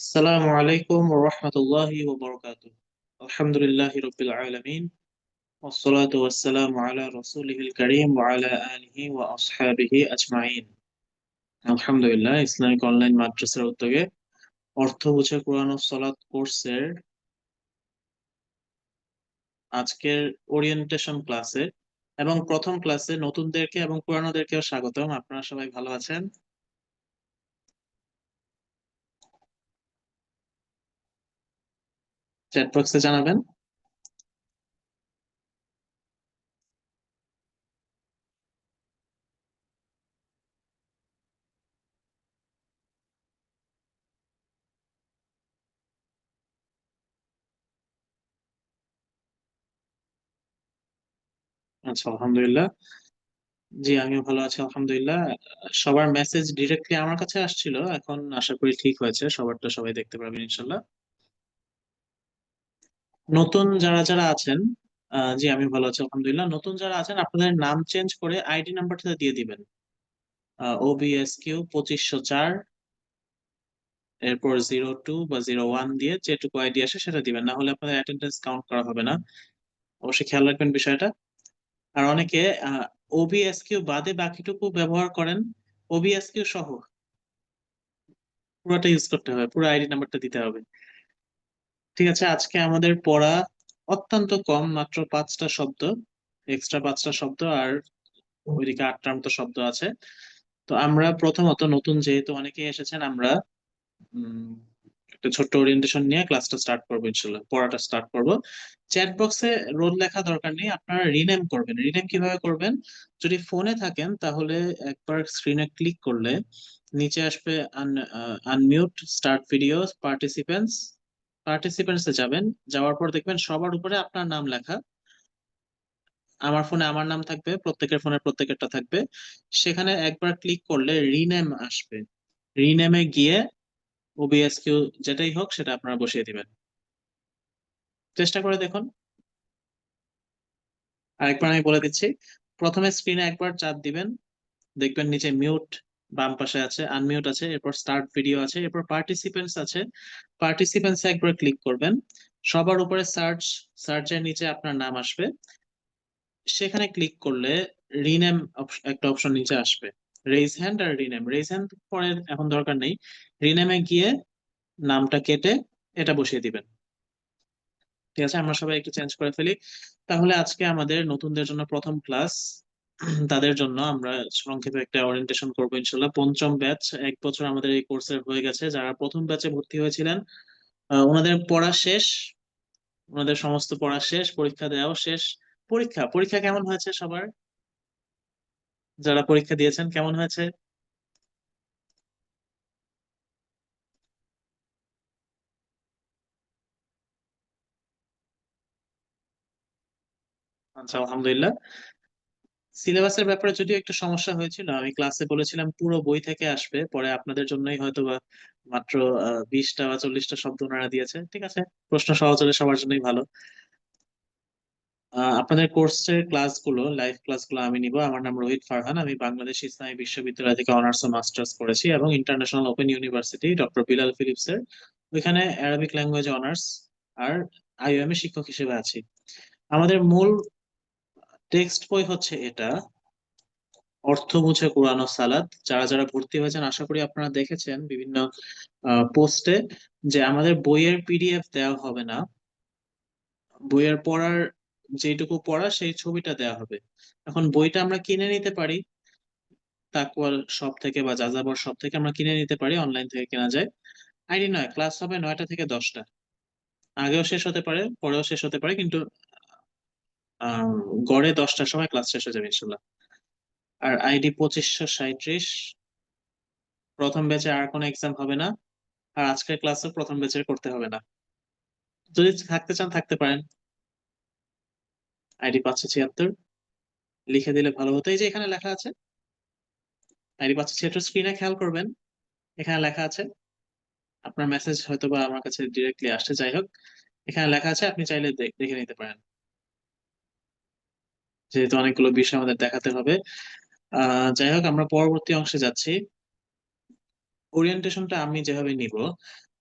السلام عليكم ورحمة الله وبركاته. الحمد لله رب العالمين، والصلاة والسلام على رسوله الكريم وعلى آله وأصحابه أجمعين. আলহামদুলিল্লাহ, Islamic online মাদ্রাসার উদ্যোগে অর্থ বুঝে কোরআন ও সালাত কোর্সের আজকের ওরিয়েন্টেশন ক্লাসে এবং প্রথম ক্লাসে নতুনদেরকে এবং পুরানোদেরকেও স্বাগতম। আপনারা সবাই ভালো আছেন? চ্যাট বক্সে জানাবেন। আচ্ছা, আলহামদুলিল্লাহ। জি, আমিও ভালো আছি আলহামদুলিল্লাহ। সবার মেসেজ ডিরেক্টলি আমার কাছে আসছিল, এখন আশা করি ঠিক হয়েছে, সবারটা সবাই দেখতে পারবেন ইনশাল্লাহ। নতুন যারা যারা আছেন, জি আমি ভালো আছি আলহামদুলিল্লাহ। নতুন যারা আছেন আপনাদের নাম চেঞ্জ করে আইডি নাম্বারটা দিয়ে দিবেন। OBSQ 2504, এরপর 02 বা 01 দিয়ে যেটুকু আইডি আসে সেটা দিবেন, না হলে আপনাদের অ্যাটেন্ডেন্স কাউন্ট করা হবে না। অবশ্যই খেয়াল রাখবেন বিষয়টা। আর অনেকে OBSQ বাদে বাকিটুকু ব্যবহার করেন, OBSQ সহ পুরোটা ইউজ করতে হবে, পুরো আইডি নাম্বারটা দিতে হবে। ঠিক আছে, আজকে আমাদের পড়া অত্যন্ত কম, মাত্র 5টা শব্দ, এক্সট্রা 5টা শব্দ, আর ওইদিকে 8টার মতো শব্দ আছে। তো আমরা প্রথমত, নতুন যেহেতু অনেকেই এসেছেন, আমরা উম, একটা ছোট্ট ওরিয়েন্টেশন নিয়ে ক্লাসটা স্টার্ট করবো, ইনশাল্লাহ পড়াটা স্টার্ট করব। চ্যাট বক্সে রোল লেখা দরকার নেই, আপনারা রিনেম করবেন। রিনেম কিভাবে করবেন? যদি ফোনে থাকেন তাহলে একবার স্ক্রিনে ক্লিক করলে নিচে আসবে আনমিউট, স্টার্ট ভিডিও, পার্টিসিপেন্টস। পার্টিসিপেন্টসে যাবেন, যাওয়ার পর দেখবেন সবার উপরে আপনার নাম লেখা। আমার ফোনে আমার নাম থাকবে, প্রত্যেকের ফোনে প্রত্যেকেরটা থাকবে। সেখানে একবার ক্লিক করলে রিনেম আসবে। রিনেমে গিয়ে OBSQ যেটাই হোক সেটা আপনারা বসিয়ে দিবেন। চেষ্টা করে দেখুন। আরেকবার আমি বলে দিচ্ছি, প্রথমে স্ক্রিনে একবার চাপ দিবেন, দেখবেন নিচে মিউট বাম পাশে আছে, আনমিউট আছে, এরপর স্টার্ট ভিডিও আছে, এরপর পার্টিসিপেন্টস আছে। পার্টিসিপেন্টস একবার ক্লিক করবেন, সবার উপরে সার্চ, সার্চের নিচে আপনার নাম আসবে। সেখানে ক্লিক করলে রিনেম একটা অপশন নিচে আসবে, রেইজ হ্যান্ড আর রিনেম। রেইজ হ্যান্ড পরে এখন দরকার নেই, রিনেমে গিয়ে নামটা কেটে এটা বসিয়ে দিবেন। ঠিক আছে, আমরা সবাই একটু চেঞ্জ করে ফেলি। তাহলে আজকে আমাদের নতুনদের জন্য প্রথম ক্লাস, তাদের জন্য আমরা সংক্ষেপে একটা ওরিয়েন্টেশন করবো ইনশাল্লাহ। পঞ্চম ব্যাচ, 1 বছর আমাদের এই কোর্সের হয়ে গেছে। যারা প্রথম ব্যাচে ভর্তি হয়েছিলেন, ওনাদের পড়া শেষ, ওনাদের সমস্ত পড়া শেষ, পরীক্ষা দেওয়াও শেষ। পরীক্ষা পরীক্ষা কেমন হয়েছে সবার? যারা পরীক্ষা দিয়েছেন কেমন হয়েছে? আচ্ছা, আলহামদুলিল্লাহ। সিলেবাসের ব্যাপারে যদিও একটু সমস্যা হয়েছিল, আমি ক্লাসে বলেছিলাম পুরো বই থেকে আসবে, পরে আপনাদের জন্যই হয়তো বা মাত্র 20টা বা 40টা শব্দ ওনারা দিয়েছে। ঠিক আছে, প্রশ্ন সহজ হলে সবার জন্যই ভালো। আপনাদের কোর্সের ক্লাসগুলো, লাইভ ক্লাসগুলো আমি নিব। আমার নাম রোহিত ফারহান, আমি বাংলাদেশ ইসলামী বিশ্ববিদ্যালয় থেকে অনার্স ও মাস্টার্স করেছি এবং international open university doctor Bilal ফিলিপসের ওইখানে অ্যারাবিক ল্যাঙ্গুয়েজ অনার্স আর IOM এ শিক্ষক হিসেবে আছি। আমাদের মূল টেক্সট বই হচ্ছে এটা, অর্থ বুঝে কোরআন ও সালাত। যারা যারা ভর্তি হয়েছেন আশা করি আপনারা দেখেছেন বিভিন্ন পোস্টে যে আমাদের বইয়ের PDF দেওয়া হবে না, বইয়ের পড়ার যেটুকু পড়া সেই ছবিটা দেওয়া হবে। এখন বইটা আমরা কিনে নিতে পারি, তাকওয়াল শপ থেকে বা যাযাবর শপ থেকে আমরা কিনে নিতে পারি, অনলাইন থেকে কেনা যায়। আইডি নয়, ক্লাস হবে 9টা থেকে 10টা, আগেও শেষ হতে পারে পরেও শেষ হতে পারে, কিন্তু আহ গড়ে 10টার সময় ক্লাস শেষ হয়ে যাবে ইনশাল্লাহ। আর ID 2537। প্রথম ব্যাচে আর কোনো এক্সাম হবে না, আর আজকের ক্লাসও প্রথম ব্যাচের করতে হবে না। যদি থাকতে চান থাকতে পারেন। ID 576 লিখে দিলে ভালো হতো, এই যে এখানে লেখা আছে ID 576, স্ক্রিনে খেয়াল করবেন, এখানে লেখা আছে। আপনার মেসেজ হয়তো বা আমার কাছে ডিরেক্টলি আসছে, যাই হোক এখানে লেখা আছে, আপনি চাইলে দেখে নিতে পারেন, যেহেতু অনেকগুলো বিষয় আমাদের দেখাতে হবে। যাই হোক, আমরা পরবর্তী অংশে যাচ্ছি। ওরিয়েন্টেশনটা আমি যেভাবে নিব,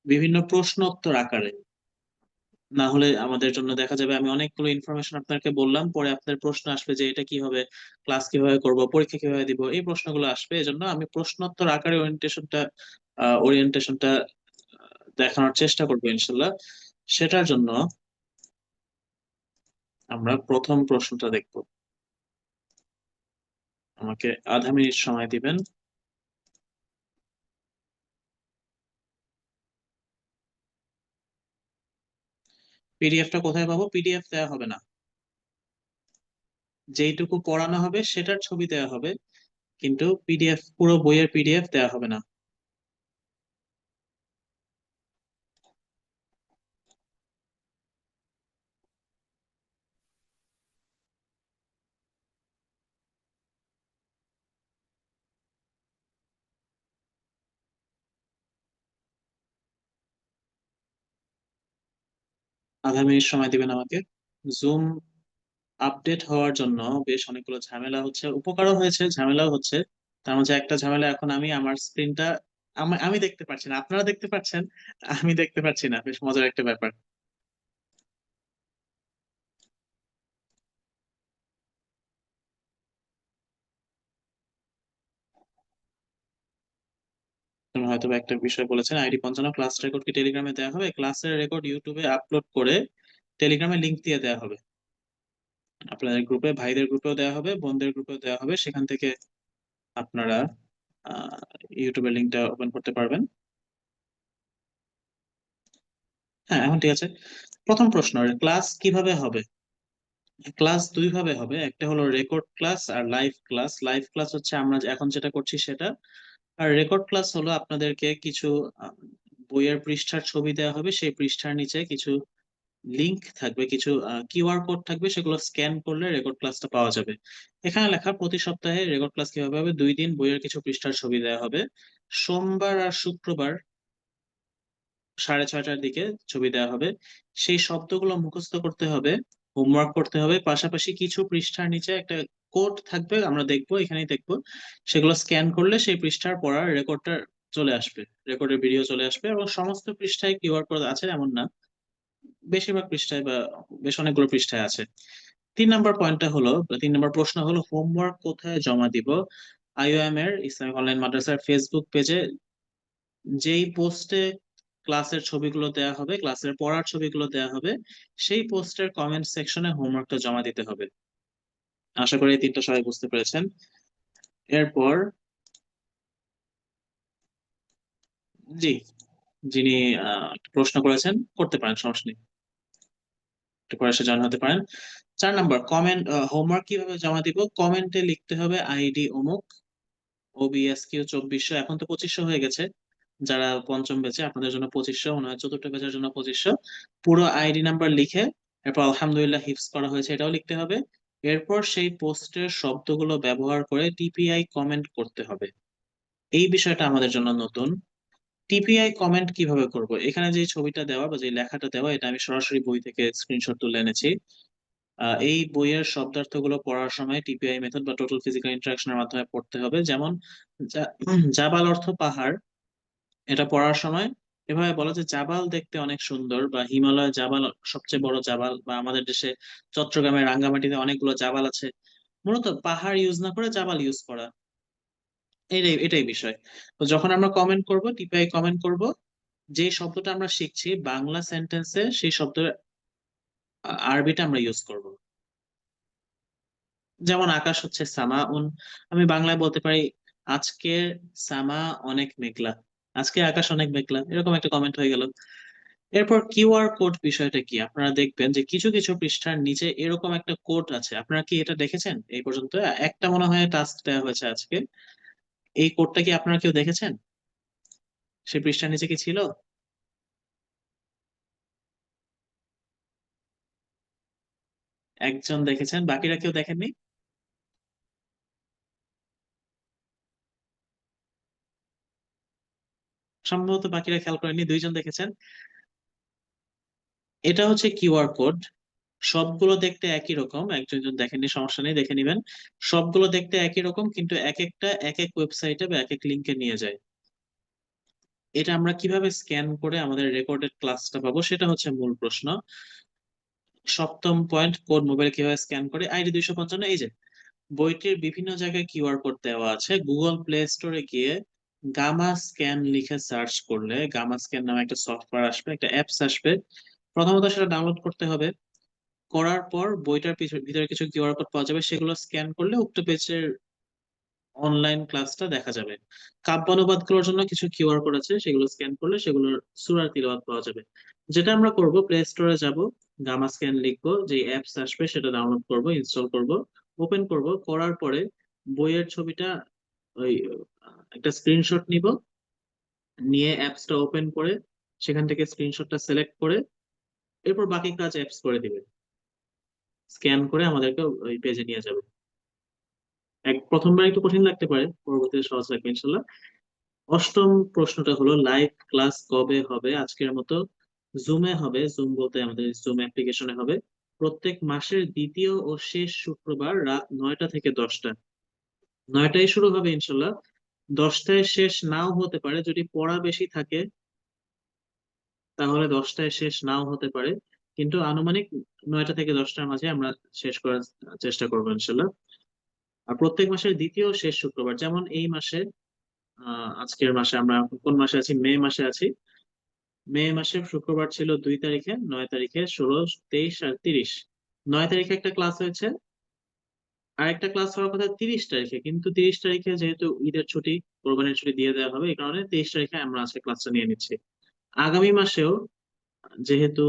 বিভিন্ন প্রশ্নোত্তর আকারে। না হলে আমাদের জন্য দেখা যাবে আমি অনেকগুলো ইনফরমেশন আপনাকে বললাম, পরে আপনার প্রশ্ন আসবে যে এটা কি হবে, ক্লাস কিভাবে করব, পরীক্ষা কিভাবে দিব, এই প্রশ্নগুলো আসবে। এজন্য আমি প্রশ্নোত্তর আকারে ওরিয়েন্টেশনটা দেখানোর চেষ্টা করবো ইনশাল্লাহ। সেটার জন্য আমরা প্রথম প্রশ্নটা দেখব। আমাকে আধা মিনিট সময় দিবেন। পিডিএফটা কোথায় পাবো? পিডিএফ দেওয়া হবে না, যেইটুকু পড়ানো হবে সেটার ছবি দেওয়া হবে, কিন্তু পিডিএফ, পুরো বইয়ের পিডিএফ দেওয়া হবে না। আধা মিনিট সময় দিবেন আমাকে। জুম আপডেট হওয়ার জন্য বেশ অনেকগুলো ঝামেলা হচ্ছে, উপকারও হয়েছে ঝামেলাও হচ্ছে। তার মধ্যে একটা ঝামেলা, এখন আমি আমার স্ক্রিনটা আমি দেখতে পাচ্ছি না, আপনারা দেখতে পাচ্ছেন, আমি দেখতে পাচ্ছি না, বেশ মজার একটা ব্যাপার। তুমি হয়তো বা একটা বিষয় বলেছেন, ID 55 ক্লাস রেকর্ড কি টেলিগ্রামে দেওয়া হবে? ক্লাসের রেকর্ড ইউটিউবে আপলোড করে টেলিগ্রামে লিংক দিয়ে দেওয়া হবে। আপনাদের গ্রুপে, ভাইদের গ্রুপেও দেওয়া হবে, বোনদের গ্রুপেও দেওয়া হবে, সেখান থেকে আপনারা আহ ইউটিউবের লিংকটা ওপেন করতে পারবেন। হ্যাঁ, এখন ঠিক আছে। প্রথম প্রশ্ন, ক্লাস কিভাবে হবে? ক্লাস দুই ভাবে হবে, একটা হলো রেকর্ড ক্লাস আর লাইভ ক্লাস। লাইভ ক্লাস হচ্ছে আমরা এখন যেটা করছি সেটা, আর রেকর্ড ক্লাস হলো আপনাদেরকে কিছু আহ, বইয়ের পৃষ্ঠার ছবি দেওয়া হবে, সেই পৃষ্ঠার নিচে কিছু লিংক থাকবে, কিছু কিউআর কোড থাকবে, সেগুলো স্ক্যান করলে রেকর্ড ক্লাসটা পাওয়া যাবে। এখানে লেখা প্রতি সপ্তাহে রেকর্ড ক্লাস কিভাবে হবে, 2 দিন বইয়ের কিছু পৃষ্ঠার ছবি দেওয়া হবে, সোমবার আর শুক্রবার 6:30টার দিকে ছবি দেওয়া হবে। সেই শব্দগুলো মুখস্থ করতে হবে, হোমওয়ার্ক করতে হবে, পাশাপাশি কিছু পৃষ্ঠার নিচে একটা কোড থাকবে, আমরা দেখবো, এখানেই দেখবো, সেগুলো স্ক্যান করলে সেই পৃষ্ঠার পড়ার রেকর্ডটা চলে আসবে, রেকর্ডের ভিডিও চলে আসবে। এবং সমস্ত পৃষ্ঠায় কিউআর কোড আছে এমন না, বেশিরভাগ পৃষ্ঠায় বা বেশ অনেকগুলো পৃষ্ঠায় আছে। 3 নম্বর পয়েন্টটা হলো, 3 নম্বর প্রশ্ন হলো, হোমওয়ার্ক কোথায় জমা দিব? আইওএম এর, ইসলামিক অনলাইন মাদ্রাসার ফেসবুক পেজে যেই পোস্টে ক্লাসের ছবিগুলো দেওয়া হবে, ক্লাসের পড়ার ছবিগুলো দেওয়া হবে, সেই পোস্টের কমেন্ট সেকশনে হোমওয়ার্কটা জমা দিতে হবে। আশা করি এই তিনটা সবাই বুঝতে পেরেছেন। এরপর, জি, যিনি প্রশ্ন করেছেন করতে পারেন, সমস্যা নেই, একটু পরে এসে জয়েন হতে পারেন। 4 নম্বর, কমেন্ট, হোমওয়ার্ক কিভাবে জমা দিব? কমেন্টে লিখতে হবে আইডি অমুক, OBSQ 2400, এখন তো 2500 হয়ে গেছে, যারা পঞ্চম ব্যাচে আপনাদের জন্য 2500, মনে হয় চতুর্থ ব্যাচের জন্য 2500। পুরো আইডি নাম্বার লিখে, এরপর আলহামদুলিল্লাহ হিফজ করা হয়েছে এটাও লিখতে হবে। এরপর সেই পোস্টের শব্দগুলো ব্যবহার করে টিপিআই কমেন্ট করতে হবে। এই বিষয়টা আমাদের জন্য নতুন। টিপিআই কমেন্ট কিভাবে করব? এখানে যে ছবিটা দেওয়া বা যে লেখাটা দেওয়া, এটা আমি সরাসরি বই থেকে স্ক্রিনশট তুলে এনেছি। এই বইয়ের শব্দার্থগুলো পড়ার সময় টিপিআই মেথড বা টোটাল ফিজিক্যাল ইন্টারাকশনের মাধ্যমে পড়তে হবে। যেমন জাবাল অর্থ পাহাড়, এটা পড়ার সময় এভাবে বলা যে জাবাল দেখতে অনেক সুন্দর, বা হিমালয় জাবাল সবচেয়ে বড় জাবাল, বা আমাদের দেশে চট্টগ্রামের রাঙ্গামাটিতে অনেকগুলো জাবাল আছে। মূলত পাহাড় ইউজ না করে জাবাল ইউজ করা, এটাই এটাই বিষয়। তো যখন আমরা কমেন্ট করব, টিপিআই কমেন্ট করব, যে শব্দটা আমরা শিখছি বাংলা সেন্টেন্সে সেই শব্দের আরবিটা আমরা ইউজ করব। যেমন আকাশ হচ্ছে সামাউন, আমি বাংলায় বলতে পারি আজকে সামা অনেক মেঘলা, আজকে আকাশ অনেক মেঘলা, এরকম একটা কমেন্ট হয়ে গেল। এরপর কিউআর কোড বিষয়টা কি? আপনারা দেখবেন যে কিছু কিছু পৃষ্ঠার নিচে এরকম একটা কোড আছে, আপনারা কি এটা দেখেছেন এই পর্যন্ত? একটা মনে হয় টাস্ক দেওয়া হয়েছে আজকে, এই কোডটা কি আপনারা কেউ দেখেছেন? সেই পৃষ্ঠার নিচে কি ছিল? একজন দেখেছেন, বাকিরা কেউ দেখেননি? সম্ভবত বাকিরা খেয়াল করেননি, 2জন দেখেছেন। এটা হচ্ছে কিউআর কোড। সবগুলো দেখতে একই রকম, একজন জন দেখেননি সমস্যা নেই, দেখে নিবেন। সবগুলো দেখতে একই রকম, কিন্তু এক একটা এক এক ওয়েবসাইটে বা এক এক লিঙ্কে নিয়ে যায়। এটা আমরা কিভাবে স্ক্যান করে আমাদের রেকর্ডেড ক্লাসটা পাবো সেটা হচ্ছে মূল প্রশ্ন। সপ্তম পয়েন্ট, কোড মোবাইল কিভাবে স্ক্যান করে। আইডি 255, এই যে বইটির বিভিন্ন জায়গায় কিউআর কোড দেওয়া আছে। গুগল প্লে স্টোরে গিয়ে গামা স্ক্যান লিখে সার্চ করলে গামা স্ক্যান নামে একটা সফটওয়্যার আসবে, একটা অ্যাপস আসবে। প্রথমত সেটা ডাউনলোড করতে হবে। করার পর বইটার ভিতরে কিছু কিউআর কোড পাওয়া যাবে, সেগুলো স্ক্যান করলে উক্ত পেজের অনলাইন ক্লাসটা দেখা যাবে। কাব্যানুবাদ করার জন্য কিছু কিউআর কোড আছে, সেগুলো স্ক্যান করলে সেগুলোর সূরার তিলাওয়াত পাওয়া যাবে। যেটা আমরা করব, প্লে স্টোরে যাব, গামা স্ক্যান লিখবো, যে অ্যাপস আসবে সেটা ডাউনলোড করব, ইনস্টল করব, ওপেন করব। করার পরে বইয়ের ছবিটা, ওই একটা স্ক্রিনশট নিব, নিয়ে অ্যাপসটা ওপেন করে সেখান থেকে স্ক্রিনশটটা সিলেক্ট করে এরপর বাকি কাজ অ্যাপস করে দিবে, স্ক্যান করে আমাদেরকে ওই পেজে নিয়ে যাবে। প্রথমবার একটু কঠিন লাগতে পারে, পরবর্তীতে সহজ লাগবে ইনশাল্লাহ। অষ্টম প্রশ্নটা হলো, লাইভ ক্লাস কবে হবে? আজকের মতো জুমে হবে। জুম বলতে আমাদের জুম অ্যাপ্লিকেশনে হবে। প্রত্যেক মাসের দ্বিতীয় ও শেষ শুক্রবার রাত 9টা থেকে 10টা। 9টায় শুরু হবে ইনশাল্লাহ। 10টায় শেষ নাও হতে পারে, যদি পড়া বেশি থাকে তাহলে 10টায় শেষ নাও হতে পারে, কিন্তু আনুমানিক 9টা থেকে 10টার মাঝে আমরা শেষ করার চেষ্টা করবো ইনশাল্লাহ। আর প্রত্যেক মাসের দ্বিতীয় ও শেষ শুক্রবার, যেমন এই মাসে, আজকের মাসে আমরা কোন মাসে আছি? মে মাসে আছি। মে মাসের শুক্রবার ছিল 2 তারিখে, 9 তারিখে, 16, 23 আর 30। 9 তারিখে একটা ক্লাস হয়েছে, আর একটা ক্লাস হওয়ার কথা 30 তারিখে, কিন্তু 30 তারিখে যেহেতু ঈদের ছুটি, কোরবানির ছুটি দিয়ে দেওয়া হবে, এই কারণে 23 তারিখে আমরা আজকে ক্লাসটা নিয়ে নিচ্ছি। আগামী মাসেও যেহেতু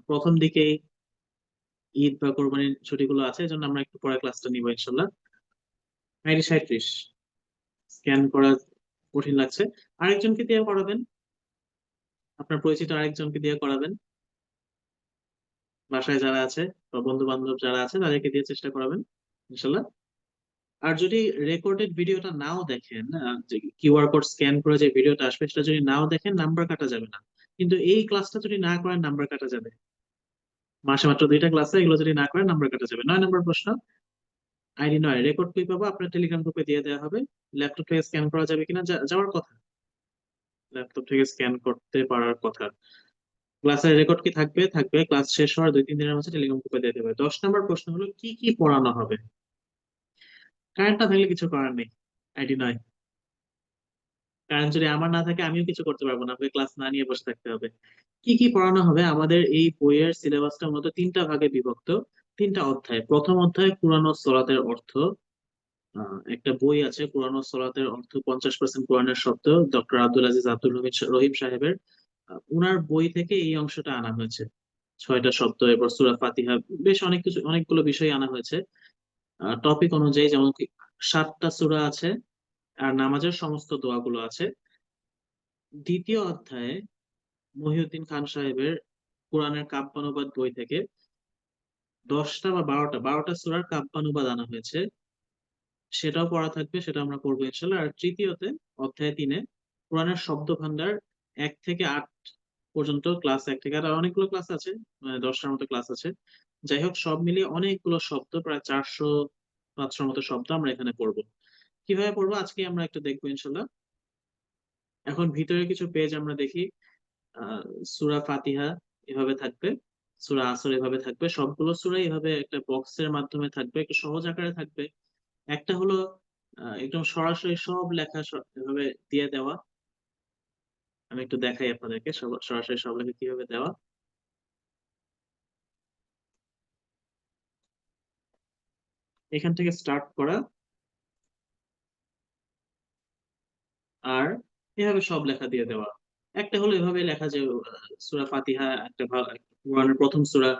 প্রথম দিকেই ঈদ বা কোরবানির ছুটিগুলো আছে, এই জন্য আমরা একটু পরে ক্লাসটা নিবো ইনশাল্লাহ। আইডি 37 স্ক্যান করা কঠিন লাগছে, আরেকজনকে দিয়ে করাবেন, আপনার পরিচিত আরেকজনকে দিয়ে করাবেন, বাসায় যারা আছে বা বন্ধু বান্ধব যারা আছে তাদেরকে দিয়ে চেষ্টা করাবেন ইনশাল্লাহ। আর যদি রেকর্ডেড ভিডিওটা নাও দেখেন, যে কিউআর কোড স্ক্যান করে যে ভিডিওটা আসবে সেটা যদি নাও দেখেন, নাম্বার কাটা যাবে না। কিন্তু এই ক্লাসটা যদি না করেন, নাম্বার কাটা যাবে। মাসে মাত্র 2টা ক্লাসে এগুলো যদি না করেন, নাম্বার কাটা যাবে। 9 নম্বর প্রশ্ন, আইডি 9, রেকর্ড কই পাবো? আপনার টেলিগ্রাম গ্রুপে দিয়ে দেওয়া হবে। ল্যাপটপ থেকে স্ক্যান করা যাবে কিনা? যাওয়ার কথা, ল্যাপটপ থেকে স্ক্যান করতে পারার কথা। ক্লাসের রেকর্ড কি থাকবে? থাকবে। ক্লাস শেষ হওয়ার 2-3 দিনের মধ্যে টেলিগ্রাম গ্রুপে দিয়ে দেবে। 10 নম্বর প্রশ্ন হলো, কি কি পড়ানো হবে? কারেন্ট না থাকলে কিছু করার নেই, আইডি 9। কারেন্ট যদি আমার না থাকে আমিও কিছু করতে পারবো না, আমাকে ক্লাস না নিয়ে বসে থাকতে হবে। কি কি পড়ানো হবে? আমাদের এই বইয়ের সিলেবাসটা মূলত 3টা ভাগে বিভক্ত, 3টা অধ্যায়। প্রথম অধ্যায় কুরআন ও সলাতের অর্থ। একটা বই আছে কুরআন ও সলাতের অর্থ, 50% কোরআনের শব্দ, ডক্টর আব্দুল আজিজ আব্দুল রহিম সাহেবের। উনার বই থেকে এই অংশটা আনা হয়েছে। 6টা শব্দ, এরপর সূরা ফাতিহা, বেশ অনেক কিছু, অনেকগুলো বিষয় আনা হয়েছে টপিক অনুযায়ী, যেমন কি 7টা সূরা আছে, আর নামাজের সমস্ত দোয়াগুলো আছে। দ্বিতীয় অধ্যায়ে মহিউদ্দিন খান সাহেবের কোরআনের কাব্যানুবাদ বই থেকে 10টা বা 12টা সূরার কাব্যানুবাদ আনা হয়েছে, সেটাও পড়া থাকবে, সেটা আমরা পড়বো ইনশাল্লাহ। আর তৃতীয়তে, অধ্যায় 3-এ কোরআনের শব্দ ভান্ডার 1 থেকে 8 পর্যন্ত, ক্লাস 1 থেকে 8, আর অনেকগুলো ক্লাস আছে, মানে 10টার মতো ক্লাস আছে। যাই হোক, সব মিলিয়ে অনেকগুলো শব্দ, প্রায় 400-500 মতো শব্দ আমরা এখানে পড়বো। কিভাবে পড়বো আজকে আমরা একটু দেখবো ইনশাল্লাহ। এখন ভিতরে কিছু পেজ আমরা দেখি। আহ সূরা ফাতিহা এভাবে থাকবে, সূরা আসর এভাবে থাকবে, সবগুলো সূরাই এভাবে একটা বক্সের মাধ্যমে থাকবে, একটু সহজ আকারে থাকবে। একটা হলো একদম সরাসরি সব লেখা এভাবে দিয়ে দেওয়া। আমি একটু দেখাই আপনাদেরকে সরাসরি সব লেখা কিভাবে দেওয়া। এখান থেকে স্টার্ট করা, আর এভাবে সব লেখা দিয়ে দেওয়া। একটা হলো এভাবে লেখা যে সূরা ফাতিহা একটা কোরআনের প্রথম সূরা,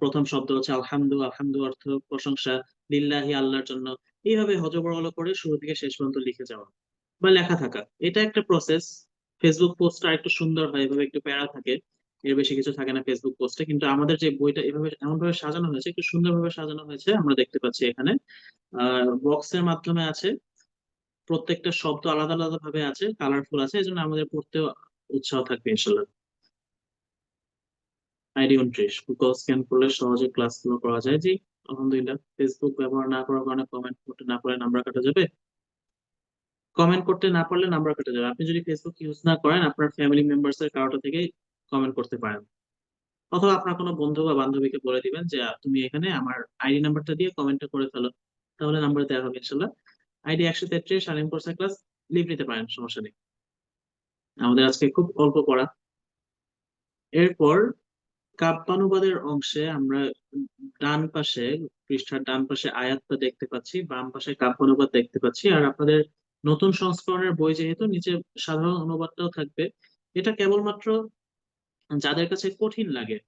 প্রথম শব্দ হচ্ছে আলহামদু, আলহামদু অর্থ প্রশংসা, লিল্লাহি আল্লাহর জন্য। এইভাবে হযবরল করে শুরু থেকে শেষ পর্যন্ত লিখে যাওয়া বা লেখা থাকা, এটা একটা প্রসেস। ফেসবুক পোস্টটা একটু সুন্দর হয়, এভাবে একটু প্যারা থাকে, এর বেশি কিছু থাকে না ফেসবুক পোস্টে। কিন্তু আমাদের যে বইটা এভাবে এমন ভাবে সাজানো হয়েছে, একটু সুন্দরভাবে সাজানো হয়েছে, আমরা দেখতে পাচ্ছি এখানে বক্সের মাধ্যমে আছে। প্রত্যেকটা শব্দ আলাদা আলাদা ভাবে আছে, কালারফুল আছে, এই জন্য আমাদের পড়তেও উৎসাহ থাকবে ইনশাল্লাহ। আইডি 29, গুগল স্ক্যান করলে সহজে ক্লাসগুলো করা যায়। জি, আলহামদুলিল্লাহ। ফেসবুক ব্যবহার না করার কারণে কমেন্ট করতে না পারে নাম্বার কাটা যাবে? কমেন্ট করতে না পারলে নাম্বার কেটে যাবে। আপনি যদি ফেসবুক ইউজ না করেন, আপনার ফ্যামিলি মেম্বার্স এর কারোটা থেকে কমেন্ট করতে পারেন, অথবা আপনার কোনো বন্ধু বা বান্ধবীকে বলে দিবেন যে তুমি এখানে আমার আইডি নাম্বারটা দিয়ে কমেন্টটা করে ফেলো, তাহলে নাম্বার দেওয়া হবে ইনশাল্লাহ। আইডি 133 শালীন কোর্সের ক্লাস, লিভ নিতে পারেন, সমস্যা নেই। আমাদের আজকে খুব অল্প পড়া। এরপর কাব্যানুবাদের অংশে আমরা ডান পাশে, পৃষ্ঠার ডান পাশে আয়াতটা দেখতে পাচ্ছি, বাম পাশে কাব্যানুবাদ দেখতে পাচ্ছি। আর আপনাদের নতুন সংস্করণের বই যেহেতু, নিচে সাধারণ অনুবাদটাও থাকবে। এটা কেবলমাত্র যাদের কাছে কঠিন লাগে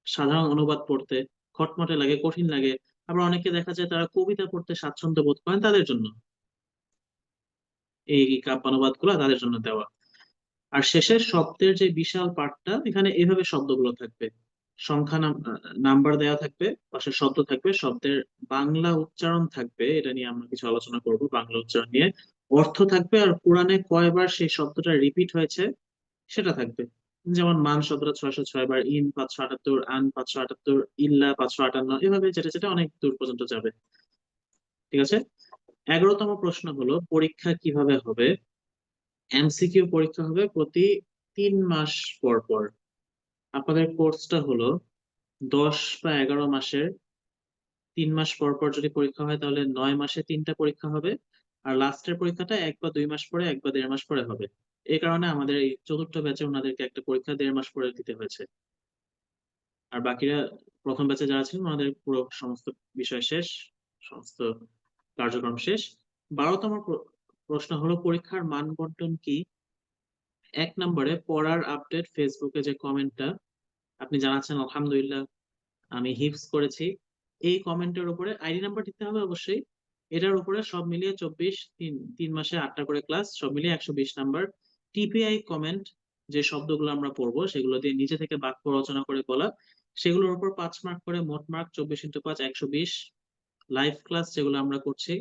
সাধারণ অনুবাদ পড়তে, খটমটে লাগে, কঠিন লাগে, আবার অনেকে দেখা যায় তারা কবিতা পড়তে স্বাচ্ছন্দ্য বোধ করেন, তাদের জন্য এই কাব্যানুবাদ গুলো তাদের জন্য দেওয়া। আর শেষের শব্দের যে বিশাল পাঠটা, এখানে এভাবে শব্দগুলো থাকবে, সংখ্যা নাম্বার দেওয়া থাকবে, পাশে শব্দ থাকবে, শব্দের বাংলা উচ্চারণ থাকবে, এটা নিয়ে আমরা কিছু আলোচনা করব, বাংলা উচ্চারণ নিয়ে। অর্থ থাকবে, আর কোরআনে কয়বার সেই শব্দটা রিপিট হয়েছে সেটা থাকবে। যেমন মান শব্দটা 606 বার, ইন 578, আন 578, ইল্লা 558, এভাবে যেটা যেটা অনেক দূর পর্যন্ত যাবে। ঠিক আছে। 11তম প্রশ্ন হলো পরীক্ষা কিভাবে হবে। এমসিকিউ পরীক্ষা হবে প্রতি 3 মাস পর পর। আপনাদের কোর্সটা হলো 10 বা 11 মাসের, 3 মাস পর পর যদি পরীক্ষা হয় তাহলে 9 মাসে 3টা পরীক্ষা হবে। আর লাস্টের পরীক্ষাটা 1 বা 2 মাস পরে, 1 বা 1.5 মাস পরে হবে। এই কারণে আমাদের এই চতুর্থ ব্যাচে ওনাদেরকে একটা পরীক্ষা 1.5 মাস পরে দিতে হয়েছে। আর বাকিরা, প্রথম ব্যাচে যারা ছিলেন ওনাদের পুরো সমস্ত বিষয় শেষ, সমস্ত কার্যক্রম শেষ। 12তম প্রশ্ন হলো পরীক্ষার মান বন্টন কি। 1 নম্বরে পড়ার আপডেট, ফেসবুকে যে কমেন্টটা আপনি জানাচ্ছেন আলহামদুলিল্লাহ আমি হিপস করেছি, এই কমেন্টের উপরে আইডি নাম্বার দিতে হবে অবশ্যই। এটার উপরে সব মিলিয়ে 24, 3 মাসে 8টা করে ক্লাস, সব মিলিয়ে 120 নাম্বার। টিপিআই কমেন্ট, যে শব্দগুলো আমরা পড়বো সেগুলো দিয়ে নিজে থেকে বাক্য রচনা করে বলা, সেগুলোর উপর 5 মার্ক করে, মোট মার্ক 24 × 5 120। লাইভ ক্লাস যেগুলো আমরা করছি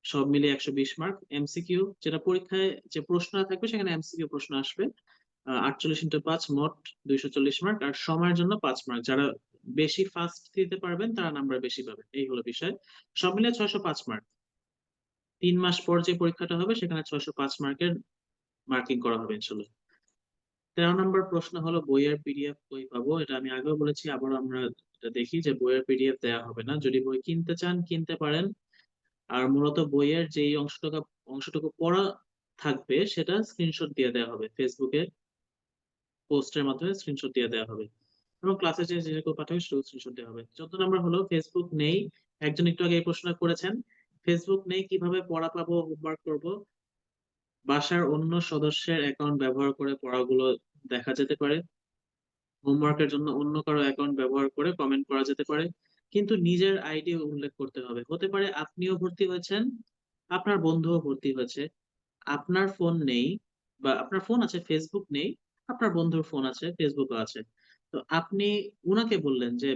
সব মিলিয়ে 120 মার্ক। এমসিকিউ, যেটা পরীক্ষায় যে প্রশ্ন থাকবে সেখানে এমসিকিউ প্রশ্ন আসবে, 48 × 5 মোট 240 মার্ক। আর সময়ের জন্য 5 মার্ক, যারা বেশি ফাস্ট দিতে পারবেন তারা নাম্বার বেশি পাবে, এই হলো বিষয়। সব মিলিয়ে 605 মার্ক। 3 মাস পর যে পরীক্ষাটা হবে সেখানে 605 মার্কের মার্কিং করা হবে ইনশাল্লাহ। 13 নম্বর প্রশ্ন হলো বইয়ের পিডিএফ কই পাবো। এটা আমি আগেও বলেছি, আবার আমরা এটা দেখি যে বইয়ের পিডিএফ দেওয়া হবে না। যদি বই কিনতে চান কিনতে পারেন। আর মূলত বইয়ের যেই অংশটুকু অংশটুকু পড়া থাকবে সেটা স্ক্রিনশট দিয়ে দেওয়া হবে, ফেসবুকে পোস্টের মাধ্যমে স্ক্রিনশট দিয়ে দেওয়া হবে, এবং ক্লাসে যে যেরকম পাঠাবে সেটা স্ক্রিনশট দেওয়া হবে। 14 নম্বর হলো ফেসবুক নেই। একজন একটু আগে এই প্রশ্ন করেছেন, ফেসবুক নেই কিভাবে পড়া পাবো, হোমওয়ার্ক করব। বাসার অন্য সদস্যের অ্যাকাউন্ট ব্যবহার করে পড়াগুলো দেখা যেতে পারে। হোমওয়ার্কের জন্য অন্য কারো অ্যাকাউন্ট ব্যবহার করে কমেন্ট করা যেতে পারে, কিন্তু নিজের আইডি উল্লেখ করতে হবে। হতে পারে আপনিও ভর্তি হয়েছেন, আপনার বন্ধুও ভর্তি হয়েছে, আপনার ফোন নেই, বা আপনার ফোন আছে ফেসবুক নেই, আপনার বন্ধুর ফোন আছে ফেসবুকও আছে। তো আপনি উনাকে বললেন যে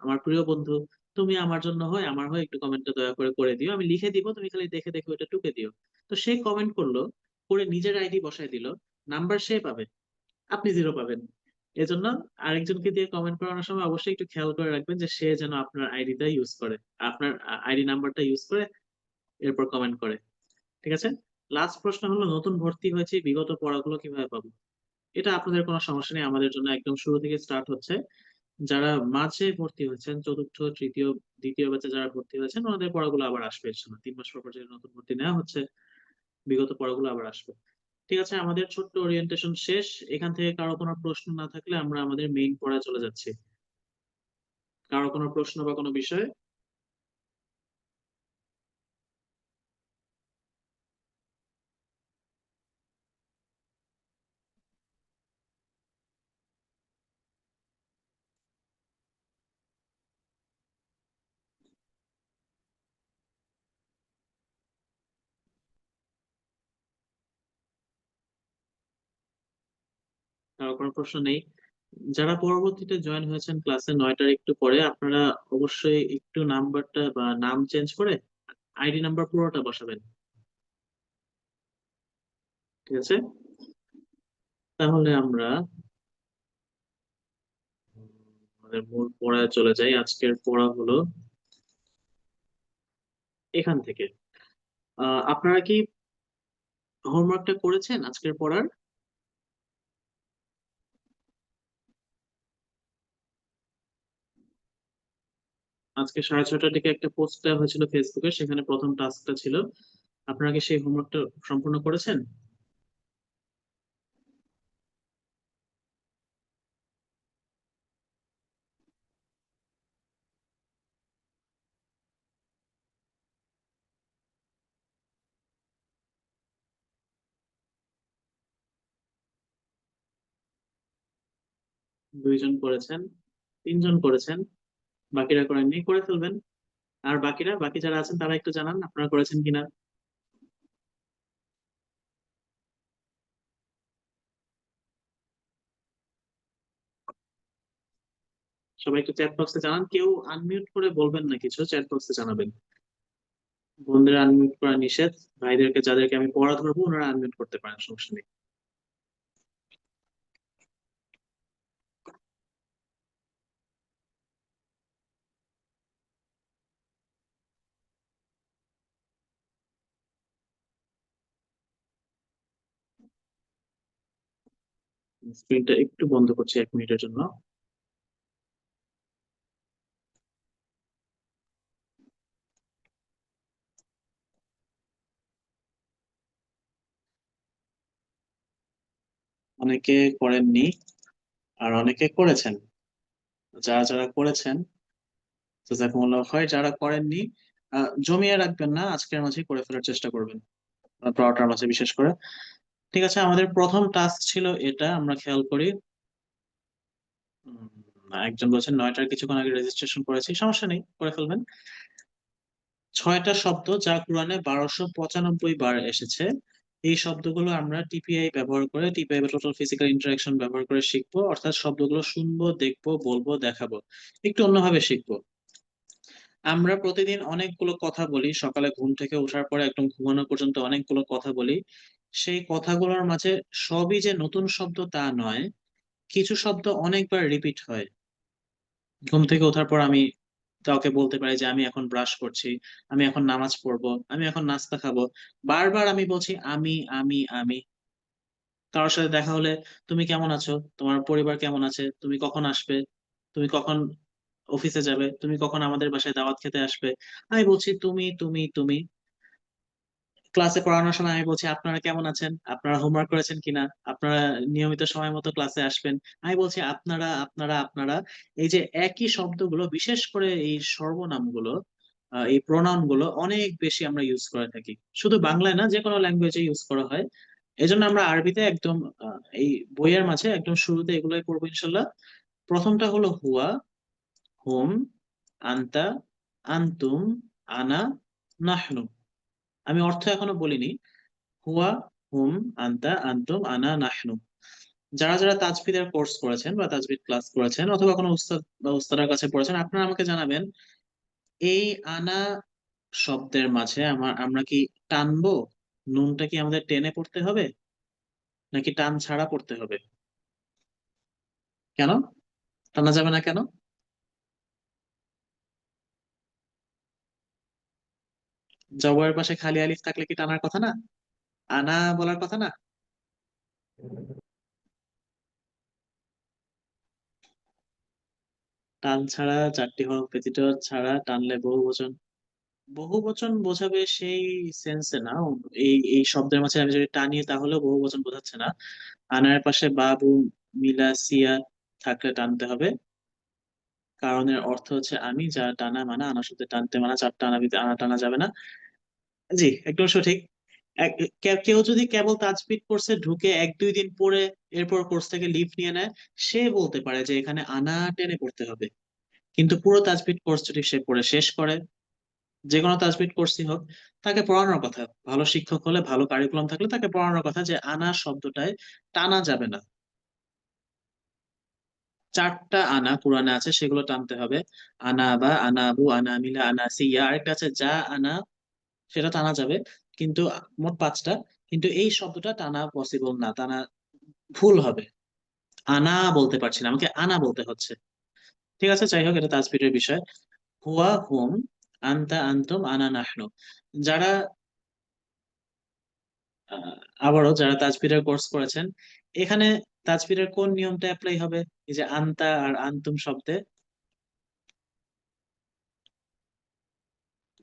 আমার প্রিয় বন্ধু, তুমি আমার জন্য হয় আমার হয় একটু কমেন্টটা দয়া করে করে দিও, আমি লিখে দিব, তুমি খালি দেখে দেখে ওটা টুকে দিও। তো সে কমেন্ট করলো, করে নিজের আইডি বসায় দিল, নাম্বার সে পাবে, আপনি জিরো পাবেন। এজন্য আরেকজনকে দিয়ে কমেন্ট করানোর সময় অবশ্যই একটু খেয়াল করে রাখবেন যে সে যেন আপনার আইডিটা ইউজ করে, আপনার আইডি নাম্বারটা ইউজ করে এরপর কমেন্ট করে। ঠিক আছে। লাস্ট প্রশ্ন হলো নতুন ভর্তি হয়েছে বিগত পড়াগুলো কিভাবে পাবো। এটা আপনাদের কোনো সমস্যা নেই, আমাদের জন্য একদম শুরু থেকে স্টার্ট হচ্ছে। যারা মাঝে ভর্তি হয়েছেন, চতুর্থ, তৃতীয়, দ্বিতীয় ব্যাচে যারা ভর্তি হয়েছেন, ওনাদের পড়াগুলো আবার আসবে ইনশাল্লাহ। 3 মাস পর পর যে নতুন ভর্তি নেওয়া হচ্ছে, বিগত পড়াগুলো আবার আসবে। ঠিক আছে, আমাদের ছোট্ট ওরিয়েন্টেশন শেষ। এখান থেকে কারো কোনো প্রশ্ন না থাকলে আমরা আমাদের মেইন পড়ায় চলে যাচ্ছি। কারো কোনো প্রশ্ন বা কোনো বিষয়। কারো কোনো প্রশ্ন নেই। যারা পরবর্তীতে জয়েন হয়েছেন ক্লাসে 9টার একটু পরে, আপনারা অবশ্যই একটু নাম্বারটা বা নাম চেঞ্জ করে আইডি নাম্বার পুরোটা বসাবেন। ঠিক আছে। তাহলে আমরা আমাদের মূল পড়ায় চলে যাই। আজকের পড়া হলো এখান থেকে। আপনারা কি হোমওয়ার্কটা করেছেন আজকের পড়ার? আজকে 6:30টার দিকে একটা পোস্ট দেওয়া হয়েছিল ফেসবুকে, সেখানে প্রথম টাস্কটা ছিল। আপনারা কি সেই হোমওয়ার্কটা সম্পূর্ণ করেছেন? দুইজন করেছেন, তিনজন করেছেন, বাকিরা করেননি, করে ফেলবেন। আর বাকিরা, বাকি যারা আছেন তারা একটু জানান আপনারা করেছেন কিনা। সবাই একটু চ্যাট বক্সে জানান, কেউ আনমিউট করে বলবেন না, কিছু চ্যাট বক্সে জানাবেন। বোনদের আনমিউট করা নিষেধ। ভাইদেরকে, যাদেরকে আমি পড়া ধরবো, ওনারা আনমিউট করতে পারেন, সমস্যা নেই। স্ক্রিনটা একটু বন্ধ করছি 1 মিনিটের জন্য। অনেকে করেননি, আর অনেকে করেছেন। যারা যারা করেছেন, জাযাকুমুল্লাহ খাইর। যারা করেননি, জমিয়ে রাখবেন না, আজকের মাঝে করে ফেলার চেষ্টা করবেন, পড়াটার মাঝে বিশেষ করে। ঠিক আছে, আমাদের প্রথম টাস্ক ছিল এটা, আমরা খেয়াল করি। একজন বলছেন 9টার কিছুক্ষণ আগে রেজিস্ট্রেশন করেছি, সমস্যা নেই, করে ফেলবেন। 6টা শব্দ যা কোরআনে 1295 বার এসেছে, এই শব্দগুলো আমরা টিপিআই ব্যবহার করে, টিপিআই বা টোটাল ফিজিক্যাল ইন্টারাকশন ব্যবহার করে শিখবো। অর্থাৎ শব্দগুলো শুনবো, দেখবো, বলবো, দেখাবো, একটু অন্যভাবে শিখবো। আমরা প্রতিদিন অনেকগুলো কথা বলি, সকালে ঘুম থেকে ওঠার পরে একদম ঘুমানো পর্যন্ত অনেকগুলো কথা বলি। সেই কথাগুলোর মাঝে সবই যে নতুন শব্দ তা নয়, কিছু শব্দ অনেকবার রিপিট হয়। ঘুম থেকে ওঠার পর আমি কাউকে বলতে পারি যে আমি এখন ব্রাশ করছি, আমি এখন নামাজ পড়বো, আমি এখন নাস্তা খাবো। বারবার আমি বলছি আমি, আমি, আমি। কারোর সাথে দেখা হলে, তুমি কেমন আছো, তোমার পরিবার কেমন আছে, তুমি কখন আসবে, তুমি কখন অফিসে যাবে, তুমি কখন আমাদের বাসায় দাওয়াত খেতে আসবে, আমি বলছি তুমি, তুমি, তুমি। ক্লাসে পড়ানোর সময় আমি বলছি আপনারা কেমন আছেন, আপনারা হোমওয়ার্ক করেছেন কিনা, আপনারা নিয়মিত সময় মতো ক্লাসে আসবেন, আমি বলছি আপনারা, আপনারা, আপনারা। এই যে একই শব্দগুলো, বিশেষ করে এই সর্বনামগুলো, এই প্রোনাউন গুলো অনেক বেশি আমরা ইউজ করে থাকি। শুধু বাংলায় না, যে কোনো ল্যাঙ্গুয়েজে ইউজ করা হয়। এই জন্য আমরা আরবিতে একদম এই বইয়ের মাঝে একদম শুরুতে এগুলোই পড়বো ইনশাল্লাহ। প্রথমটা হলো হুয়া, হুম, আন্তা, আন্তুম, আনা, নাহনু। আমি অর্থ এখনো বলিনি। হুয়া, হুম, আন্তা, আন্তুম, আনা, নাহনু। যারা যারা তাজবিদের কোর্স করেছেন বা তাজবিদ ক্লাস করেছেন, অথবা কোনো উস্তাদ বা উস্তাদের কাছে পড়েছেন, আপনারা আমাকে জানাবেন, এই আনা শব্দের মাঝে আমরা কি টানবো? নুনটা কি আমাদের টেনে পড়তে হবে, নাকি টান ছাড়া পড়তে হবে? কেন টানা যাবে না কেন? জবরের পাশে খালি আলিফ থাকলে কি টানার কথা না? আনা বলার কথা না? টান ছাড়া, 4টি হরফ ব্যতীত ছাড়া টানলে বহুবচন। বহুবচন বোঝাবে সেই সেন্সে না। এই এই শব্দের মাঝে আমি যদি টানি তাহলেও বহুবচন বোঝাচ্ছে না। আনার পাশে বাবু, মিলা, সিয়া থাকলে টানতে হবে। কারণের অর্থ হচ্ছে আমি, যা টানা মানা, আনার সাথে টানতে মানা, 4টা আনা আনা টানা যাবে না। জি, একদম সঠিক। কেউ যদি কেবল তাজবিদ কোর্সে ঢুকে 1-2 দিন পরে এরপর কোর্স থেকে লিভ নিয়ে নেয়, সে বলতে পারে যে এখানে আনা টেনে পড়তে হবে। কিন্তু পুরো তাজবিদ কোর্স যদি সে পড়ে শেষ করে, যে কোনো তাজবিদ কোর্সই হোক, তাকে পড়ানোর কথা, ভালো শিক্ষক হলে, ভালো কারিকুলাম থাকলে তাকে পড়ানোর কথা যে আনা শব্দটায় টানা যাবে না। 4টা আনা কোরআনে আছে, সেগুলো টানতে হবে। আনা বা, আনা আবু, আনা মিলা, আনা সিয়া। আরেকটা আছে যা আনা, সেটা টানা যাবে। কিন্তু মোট 5টা। কিন্তু এই শব্দটা টানা পসিবল না, টানা ভুল হবে। আনা বলতে পারছি না, আমাকে আনা বলতে হচ্ছে। ঠিক আছে, যাই হোক, এটা তাজবিরের বিষয়। হুয়া, হুম, আনতা, আনতুম, আনা, নাহনু। যারা আহ, আবারও যারা তাজবিরের কোর্স করেছেন, এখানে তাজবিরের কোন নিয়মটা অ্যাপ্লাই হবে? এই যে আন্তা আর আন্তুম শব্দে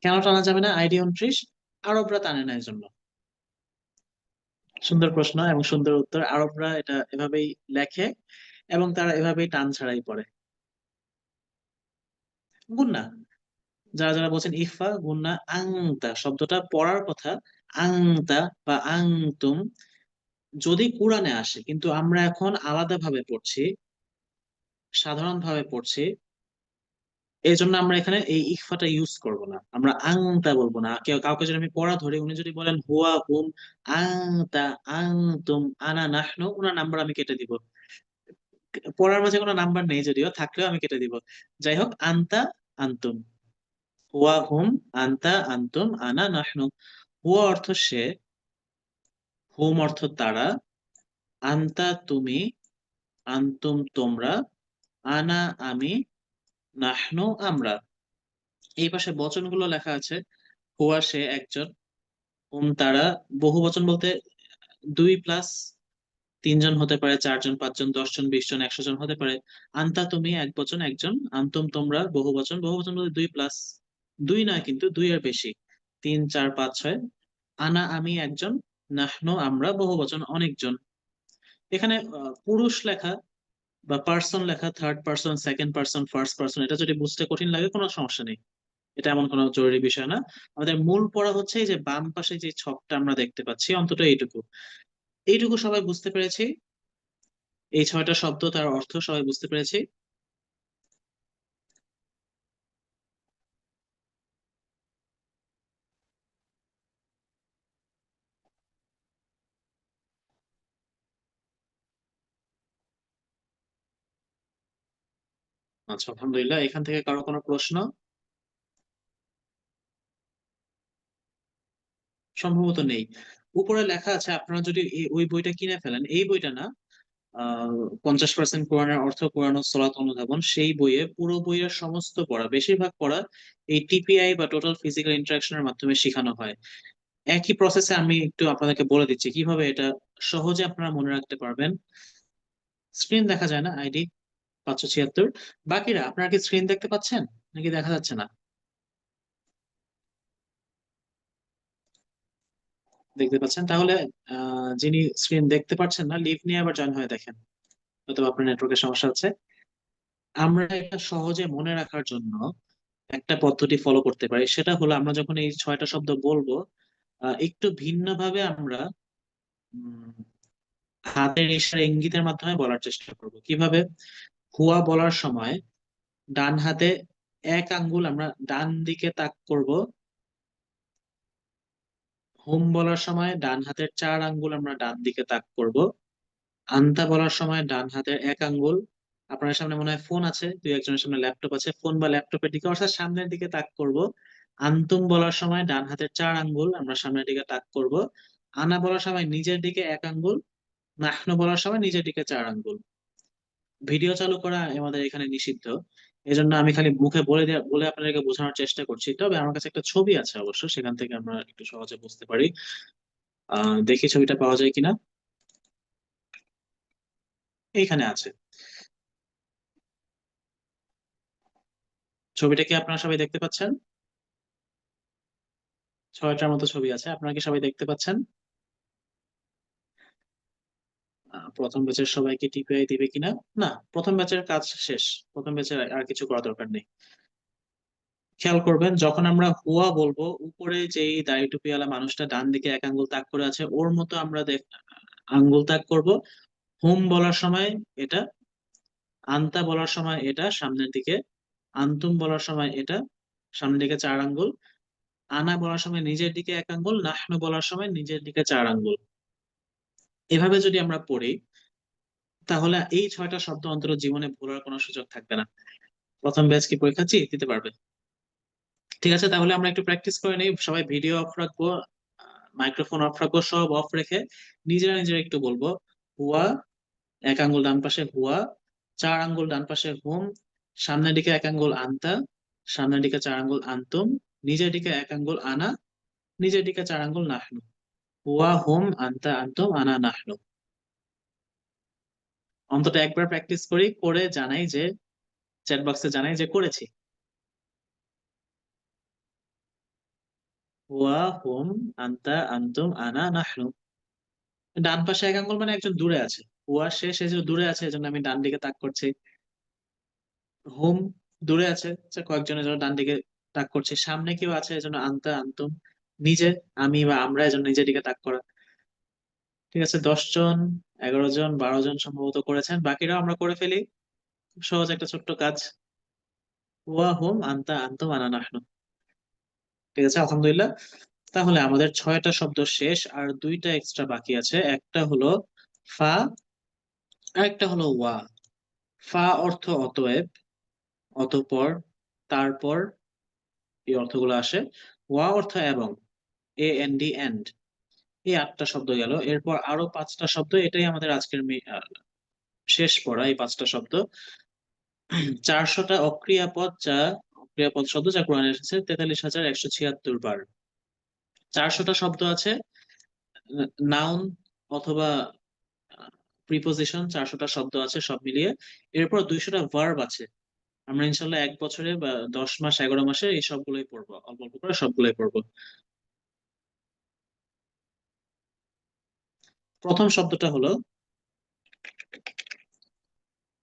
কেন টানা যাবে না? আইডি 29 আরবরা টানে না, এই জন্য। সুন্দর প্রশ্ন এবং সুন্দর উত্তর। আরবরা এটা এভাবেই লেখে এবং তারা এভাবেই টান ছাড়াই পড়ে। গুন্না, যারা যারা বলছেন ইখফা, গুন্না আংতা শব্দটা পড়ার কথা আংতা বা আংতুম যদি কোরআনে আসে, কিন্তু আমরা এখন আলাদা ভাবে পড়ছি, সাধারণ ভাবে পড়ছি, এই জন্য আমরা এখানে এই ইখফাটা ইউজ করব না, আমরা আংতা বলবো না। কেউ কাউকে যদি আমি পড়া ধরি, উনি যদি বলেন হুয়া হুম আংতা আংতুম আনা নাহনু, ওনার নাম্বার আমি কেটে দিব। পড়ার মাঝে কোনো নাম্বার নেই, যদিও থাকলেও আমি কেটে দিব। যাই হোক, আন্তা আন্তুম, হুয়া হুম, আন্তা আন্তুম আনা নাহনু। হুয়া অর্থ সে, হুম অর্থ তারা, আন্তা তুমি, আন্তুম তোমরা, আনা আমি, নাহনু আমরা। এই পাশে বচনগুলো লেখা আছে, হুয়া সে একজন, হুম তারা। বহু বচন বলতে 2 প্লাস 3 জন হতে পারে, 4 জন, 5 জন, 10 জন, 20 জন, 100 জন হতে পারে। আন্তা তুমি এক বচন একজন, আন্তুম তোমরা বহু বচন। বহু বচন বলতে 2 প্লাস, 2 নয় কিন্তু 2 এর বেশি, 3, 4, 5, 6। আনা আমি একজন, নাহনু আমরা বহু বচন অনেকজন। এখানে পুরুষ লেখা বা পার্সন লেখা, third person, second person, first person, এটা যদি বুঝতে কঠিন লাগে কোনো সমস্যা নেই, এটা এমন কোনো জরুরি বিষয় না। আমাদের মূল পড়া হচ্ছে এই যে বাম পাশে যে ছকটা আমরা দেখতে পাচ্ছি, অন্তত এইটুকু, এইটুকু সবাই বুঝতে পেরেছি। এই 6টা শব্দ, তার অর্থ সবাই বুঝতে পেরেছি। আচ্ছা, আলহামদুলিল্লাহ। এখান থেকে কারো কোনো প্রশ্ন? সম্ভবত নেই। উপরে লেখা আছে, আপনারা যদি ওই বইটা কিনে ফেলেন, এই বইটা না, 50% কোরআনের অর্থ, কোরআন ও সলাত অনুধাবন, সেই বইয়ে পুরো বইয়ের সমস্ত পড়া, বেশিরভাগ পড়া এই টিপিআই বা টোটাল ফিজিক্যাল ইন্টারাকশনের মাধ্যমে শেখানো হয়। একই প্রসেসে আমি একটু আপনাদেরকে বলে দিচ্ছি কিভাবে এটা সহজে আপনারা মনে রাখতে পারবেন। স্ক্রিন দেখা যায় না? আইডি 576। বাকিরা আপনারা কি স্ক্রিন দেখতে পাচ্ছেন নাকি দেখা যাচ্ছে না? দেখতে পাচ্ছেন? তাহলে যিনি স্ক্রিন দেখতে পাচ্ছেন না, লিভ নিয়ে আবার জয়েন হয়ে দেখেন, হয়তো আপনার নেটওয়ার্কের সমস্যা হচ্ছে। আমরা এটা সহজে মনে রাখার জন্য একটা পদ্ধতি ফলো করতে পারি, সেটা হলো আমরা যখন এই 6টা শব্দ বলবো, একটু ভিন্ন ভাবে আমরা উম, হাতের ইশারা ইঙ্গিতের মাধ্যমে বলার চেষ্টা করব। কিভাবে? হুয়া বলার সময় ডান হাতে এক আঙ্গুল আমরা ডান দিকে তাক করব, হুম বলার সময় ডান হাতের 4 আঙ্গুল আমরা ডান দিকে তাক করব, আন্তা বলার সময় ডান হাতের এক আঙ্গুল, আপনার সামনে মনে হয় ফোন আছে, দুই একজনের সামনে ল্যাপটপ আছে, ফোন বা ল্যাপটপের দিকে অর্থাৎ সামনের দিকে তাক করব। আন্তুম বলার সময় ডান হাতের 4 আঙ্গুল আমরা সামনের দিকে তাক করব। আনা বলার সময় নিজের দিকে এক আঙ্গুল, নাহনু বলার সময় নিজের দিকে 4 আঙ্গুল। ভিডিও চালু করা আমাদের এখানে নিষিদ্ধ, এজন্য আমি খালি মুখে বলে আপনাদেরকে বোঝানোর চেষ্টা করছি। তবে আমার কাছে একটা ছবি আছে অবশ্য, সেখান থেকে আমরা একটু সহজে বুঝতে পারি। দেখি ছবিটা পাওয়া যায় কিনা। এইখানে আছে। ছবিটা কি আপনারা সবাই দেখতে পাচ্ছেন? 6টার মতো ছবি আছে, আপনারা কি সবাই দেখতে পাচ্ছেন? প্রথম ব্যাচের সবাইকে টিপিআই দিবে কিনা? না, প্রথম ব্যাচের কাজ শেষ। প্রথম ব্যাচের আর কিছু করা দরকার নেই। খেয়াল করবেন, যখন আমরা হুয়া বলবো, উপরে যেই দাড়ি টুপিওয়ালা মানুষটা ডান দিকে এক আঙ্গুল তাক করে আছে, ওর মতো আমরা আঙ্গুল তাক করব। হুম বলার সময় এটা, আন্তা বলার সময় এটা সামনের দিকে, আন্তুম বলার সময় এটা সামনের দিকে 4 আঙ্গুল, আনা বলার সময় নিজের দিকে এক আঙ্গুল, নাহনু বলার সময় নিজের দিকে 4 আঙ্গুল। এভাবে যদি আমরা পড়ি, তাহলে এই 6টা শব্দ অন্তত জীবনে ভোলার কোনো সুযোগ থাকবে না। প্রথম ব্যাচ কি পরীক্ষা দিতে পারবে? ঠিক আছে, তাহলে আমরা একটু প্র্যাকটিস করে নিই। সবাই ভিডিও অফ রাখবো, মাইক্রোফোন অফ রাখবো, সব অফ রেখে নিজেরা নিজেরা একটু বলবো। হুয়া, এক আঙ্গুল ডান পাশে হুয়া, 4 আঙ্গুল ডান পাশে হুম, সামনের দিকে এক আঙ্গুল আন্তা, সামনের দিকে 4 আঙ্গুল আন্তুম, নিজের দিকে এক আঙ্গুল আনা, নিজের দিকে 4 আঙ্গুল নাহনু। হুয়া হুম আনতা আনতুম আনা নাহনু। অন্তত একবার প্র্যাকটিস করি, করে জানাই যে চ্যাট বক্সে জানাই যে করেছি। হুয়া হুম আনতা আনতুম আনা নাহনু। ডান পাশে এক আঙ্গুল মানে একজন দূরে আছে। হুয়া সে যে দূরে আছে, এজন্য আমি ডান দিকে তাক করছি। হুম দূরে আছে, কয়েকজনের জন্য ডান দিকে তাক করছি। সামনে কেউ আছে, এজন্য আনতা আনতুম। নিজে, আমি বা আমরা, এজন্য নিজের দিকে তাক করা। ঠিক আছে, 10 জন, 11 জন, 12 জন সম্ভবত করেছেন, বাকিরাও আমরা করে ফেলি। খুব সহজ একটা ছোট্ট কাজ। হুয়া হুম আনতা আনতুম আনা নাহনু। ঠিক আছে, আলহামদুলিল্লাহ। তাহলে আমাদের 6টা শব্দ শেষ, আর 2টা এক্সট্রা বাকি আছে। একটা হলো ফা, আর একটা হলো ওয়া। ফা অর্থ অতএব, অতঃপর, তারপর, এই অর্থগুলো আসে। ওয়া অর্থ এবং, এ এন ডি এন্ড। এই 8টা শব্দ গেল। এরপর আরো 5টা শব্দ, এটাই আমাদের আজকের শেষ পড়া, এই 5টা শব্দ। 400টা অক্রিয়াপদ, যা ক্রিয়াপদ শব্দ যা কোরআনে এসেছে 43,176 বার। 400টা শব্দ আছে, নাউন অথবা প্রিপোজিশন, 400টা শব্দ আছে সব মিলিয়ে। এরপর 200টা ভার্ব আছে। আমরা ইনশাল্লাহ 1 বছরে বা 10 মাস 11 মাসে এই সবগুলোই পড়বো, অল্প অল্প করে সবগুলোই পড়বো। প্রথম শব্দটা হলো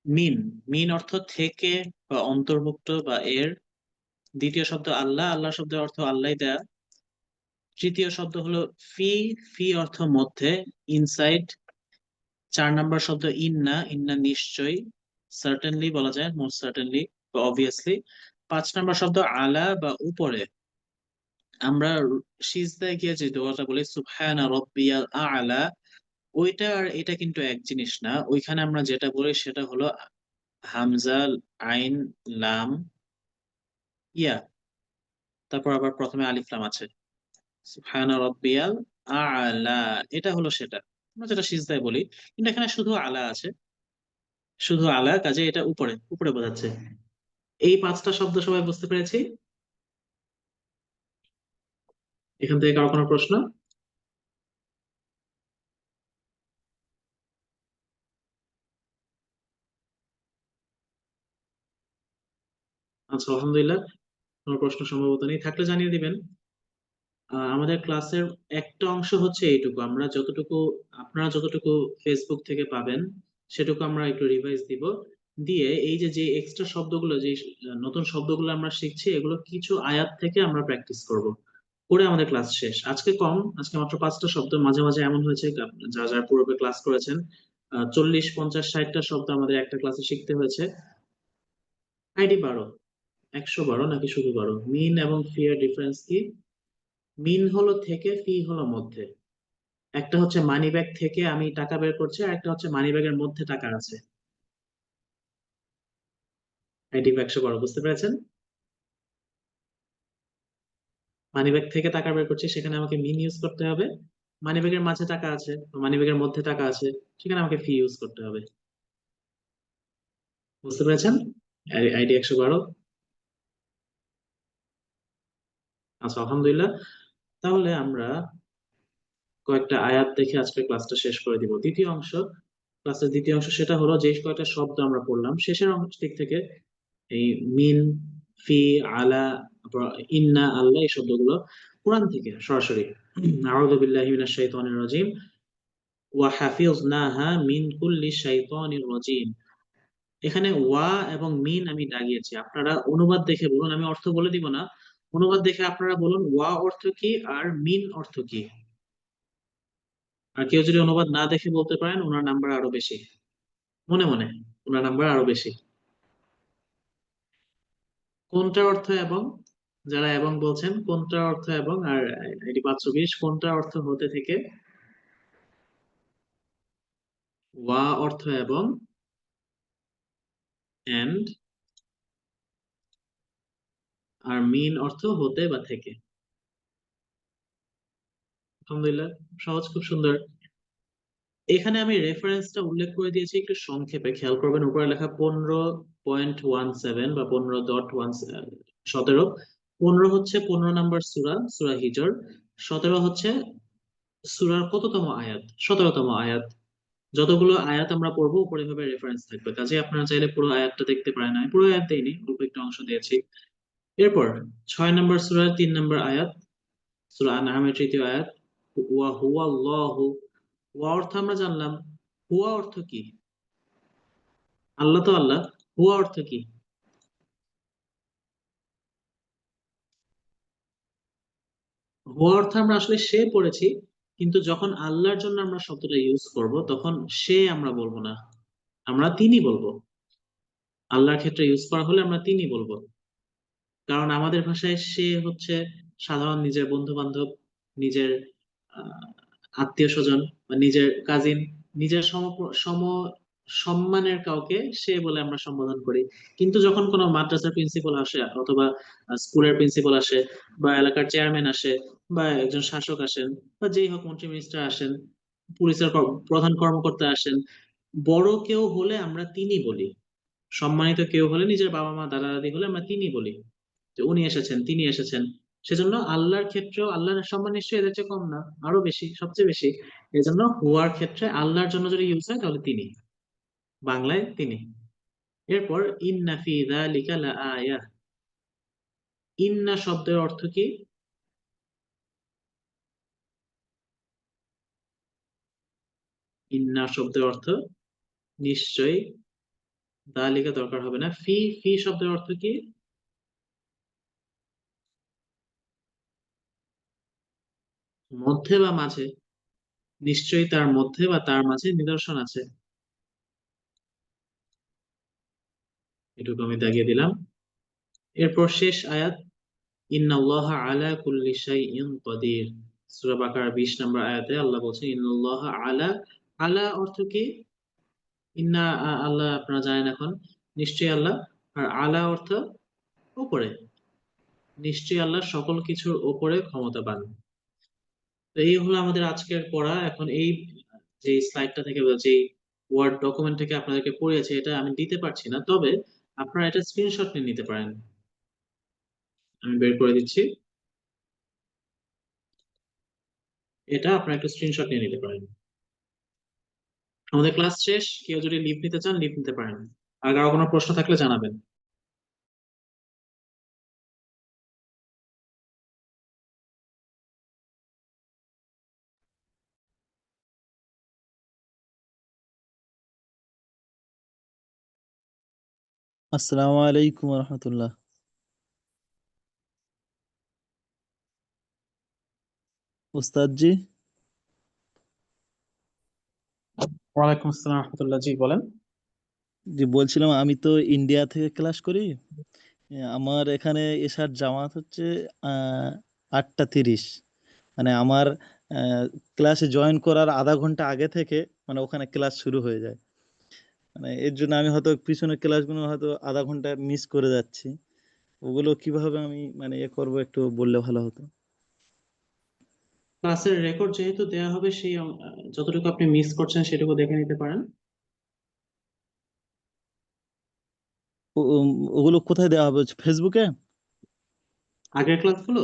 মিন। মিন অর্থ থেকে বা অন্তর্ভুক্ত বা এর। দ্বিতীয় শব্দ আল্লাহ, আল্লাহ শব্দের অর্থ আল্লাহ দেয়া। তৃতীয় শব্দ হলো ফি, ফি অর্থ মধ্যে, ইনসাইড। 4 নম্বর শব্দ ইন্না, ইন্না নিশ্চয়ই, সার্টেনলি বলা যায়, মোস্ট সার্টেনলি বা অবভিয়াসলি। 5 নম্বর শব্দ আলা বা উপরে। আমরা সিজদায় গিয়ে যে দোয়াটা বলি সুবহানা রাব্বিয়াল আ'লা, ওইটা আর এটা কিন্তু এক জিনিস না। ওইখানে আমরা যেটা বলি সেটা হলো হামজা, আইন, লাম, ইয়া, তারপর আবার প্রথমে আলিফ লাম আছে। সুবহানা রাব্বিয়াল আ'লা, এটা হলো সেটা, আমরা যেটা সিজদায় বলি। কিন্তু এখানে শুধু আলা আছে, শুধু আলা, কাজে এটা উপরে উপরে বোঝাচ্ছে। এই 5টা শব্দ সবাই বুঝতে পেরেছি? এখান থেকে কারো কোনো প্রশ্ন? আচ্ছা, আলহামদুলিল্লাহ। কোনো প্রশ্ন সম্ভবত নেই, থাকলে জানিয়ে দিবেন। আমাদের ক্লাসের একটা অংশ হচ্ছে এইটুকু, আমরা যতটুকু, আপনারা যতটুকু ফেসবুক থেকে পাবেন সেটুকু আমরা একটু রিভাইজ দিব। দিয়ে এই যে যে এক্সট্রা শব্দগুলো, যে নতুন শব্দগুলো আমরা শিখছি, এগুলো কিছু আয়াত থেকে আমরা প্র্যাকটিস করব, করে আমাদের ক্লাস শেষ। আজকে কম, আজকে মাত্র 5টা শব্দ। মাঝে মাঝে এমন হয়েছে যা যারা পূর্বে ক্লাস করেছেন 40, 50, 60টা শব্দ আমাদের একটা ক্লাসে শিখতে হয়েছে। আইডি 12, 112 নাকি শুধু 12? মিন এবং ফি এর ডিফারেন্স কি? মিন হলো থেকে, ফি হলো মধ্যে। একটা হচ্ছে মানি ব্যাগ থেকে আমি টাকা বের করছি, আর একটা হচ্ছে মানি ব্যাগের মধ্যে টাকা আছে। আইডি 112, বুঝতে পেরেছেন? মানি ব্যাগ থেকে টাকা বের করছি, সেখানে আমাকে মিন ইউজ করতে হবে। মানি ব্যাগের মাঝে টাকা আছে, মানি ব্যাগের মধ্যে টাকা আছে, সেখানে আমাকে ফি ইউজ করতে হবে। বুঝতে পেরেছেন? আইডি 112। আচ্ছা, আলহামদুলিল্লাহ। তাহলে আমরা কয়েকটা আয়াত দেখে আজকের ক্লাসটা শেষ করে দিব। দ্বিতীয় অংশ, ক্লাসের দ্বিতীয় অংশ, সেটা হলো যে কয়টা শব্দ আমরা পড়লাম শেষের অংশ দিক থেকে, এই মিন, ফি, আলা, তারপর ইন্না, আল্লাহ, এই শব্দগুলো কোরআন থেকে সরাসরি। আউযু বিল্লাহি মিনাশ শাইতানির রাজিম, ওয়া হাফিজনাহা মিন কুল্লি শাইতানির রাজিম। এখানে ওয়া এবং মিন আমি দাগিয়েছি, আপনারা অনুবাদ দেখে বলুন, আমি অর্থ বলে দিব না। অনুবাদ দেখে আপনারা বলুন ওয়া অর্থ কি আর মিন অর্থ কি। আর কেউ যদি অনুবাদ না দেখে বলতে পারেন, ওনার নাম্বার আরো বেশি। মনে মনে, ওনার নাম্বার আরো বেশি। কোনটার অর্থ এবং, যারা এবং বলছেন কোনটার অর্থ এবং, আর এটি 520 কোনটার অর্থ হতে থেকে। ওয়া অর্থ এবং, এন্ড, আর মিন অর্থ হতে বা থেকে। আলহামদুলিল্লাহ, সহজ, খুব সুন্দর। এখানে আমি রেফারেন্সটা উল্লেখ করে দিয়েছি একটু সংক্ষেপে, খেয়াল করবেন উপরে লেখা 15.17 বা 15.17। 15 হচ্ছে 15 নম্বর সূরা, সূরা হিজর। 17 হচ্ছে সূরার কততম আয়াত? 17তম আয়াত। যতগুলো আয়াত আমরা পড়বো উপরে ভাবে রেফারেন্স থাকবে, কাজে আপনারা চাইলে পুরো আয়াতটা দেখতে পারেন, আমি পুরো আয়াত দেইনি, অল্প একটা অংশ দিয়েছি। এরপর 6 নম্বর সূরার 3 নম্বর আয়াত, সূরা আনআমের 3য় আয়াত। ওয়া হুয়া আল্লাহু, ওয়া অর্থ আমরা জানলাম, হুয়া অর্থ কি? আল্লাহ তো আল্লাহ, হুয়া অর্থ কি? হুয়া অর্থ আমরা আসলে সে পড়েছি, কিন্তু যখন আল্লাহর জন্য আমরা শব্দটা ইউজ করব তখন সে আমরা বলবো না, আমরা তিনি বলবো। আল্লাহর ক্ষেত্রে ইউজ করা হলে আমরা তিনি বলবো, কারণ আমাদের ভাষায় সে হচ্ছে সাধারণ নিজের বন্ধু বান্ধব, নিজের আত্মীয় স্বজন বা নিজের কাজিন, নিজের সম সম্মানের কাউকে সে বলে আমরা সম্বোধন করি। কিন্তু যখন কোনো মাদ্রাসার প্রিন্সিপাল আসে অথবা স্কুলের প্রিন্সিপাল আসে বা এলাকার চেয়ারম্যান আসে বা একজন শাসক আসেন বা যেই হোক মন্ত্রী মিনিস্টার আসেন, পুলিশের প্রধান কর্মকর্তা আসেন, বড় কেউ হলে আমরা তিনি বলি, সম্মানিত কেউ হলে নিজের বাবা মা দাদা দাদি হলে আমরা তিনি বলি, যে উনি এসেছেন, তিনি এসেছেন। সেজন্য আল্লাহর ক্ষেত্রেও আল্লাহর সম্মান নিশ্চয়ই এদের চেয়ে কম না, আরো বেশি, সবচেয়ে বেশি। এজন্য হুয়ার ক্ষেত্রে আল্লাহর জন্য যদি ইউজ হয় তাহলে তিনি, বাংলায় তিনি। এরপর ইন্না ফি যালিকা লাআয়া, ইন্না শব্দের অর্থ কি? ইন্না শব্দের অর্থ নিশ্চয়ই, যালিকা দরকার হবে না। ফি, ফি শব্দের অর্থ কি? মধ্যে বা মাঝে, নিশ্চয়ই তার মধ্যে বা তার মাঝে নিদর্শন আছে, এটুকু আমি দাগিয়ে দিলাম। এরপর শেষ আয়াত, ইন্নাল্লাহা আলা কুল্লি শাইইন কাদির, সূরা বাকারা 20 নম্বর আয়াতে আল্লাহ বলছেন ইন্নাল্লাহা আলা, আলা অর্থ কি? ইন্না আল্লাহ আপনারা জানেন এখন, নিশ্চয়ই আল্লাহ। আর আলা অর্থ উপরে, নিশ্চয়ই আল্লাহ সকল কিছুর উপরে ক্ষমতাবান। তো এই হলো আমাদের আজকের পড়া। এখন এই যে স্লাইডটা থেকে বা যে ওয়ার্ড ডকুমেন্ট থেকে আপনাদেরকে পড়িয়েছে এটা আমি দিতে পারছি না, তবে আপনারা এটা স্ক্রিনশট নিয়ে নিতে পারেন, আমি বের করে দিচ্ছি। এটা আপনারা একটু স্ক্রিনশট নিয়ে নিতে পারেন। আমাদের ক্লাস শেষ, কেউ যদি লিভ নিতে চান লিভ নিতে পারেন। আর কারো কোনো প্রশ্ন থাকলে জানাবেন। আসসালামু আলাইকুম রহমতুল্লাহ। উস্তাদ জি, ওয়ালাইকুম আসসালাম রহমতুল্লাহ, জি বলেন। জি বলছিলাম আমি তো ইন্ডিয়া থেকে ক্লাস করি। আমার এখানে এশার জামাত হচ্ছে 8টা 30। মানে আমার ক্লাসে জয়েন করার আধা ঘন্টা আগে থেকে মানে ওখানে ক্লাস শুরু হয়ে যায়। মানে এর জন্য আমি হয়তো পিছনের ক্লাসগুলো হয়তো আধা ঘন্টা মিস করে যাচ্ছি। ওগুলো কিভাবে আমি মানে করবো একটু বললে ভালো হতো। ক্লাসের রেকর্ড যেহেতু দেওয়া হবে সেই যতটুকু আপনি মিস করছেন সেটুকু দেখে নিতে পারেন। ওগুলো কোথায় দেওয়া হবে, হচ্ছে ফেসবুকে? আগের ক্লাসগুলো,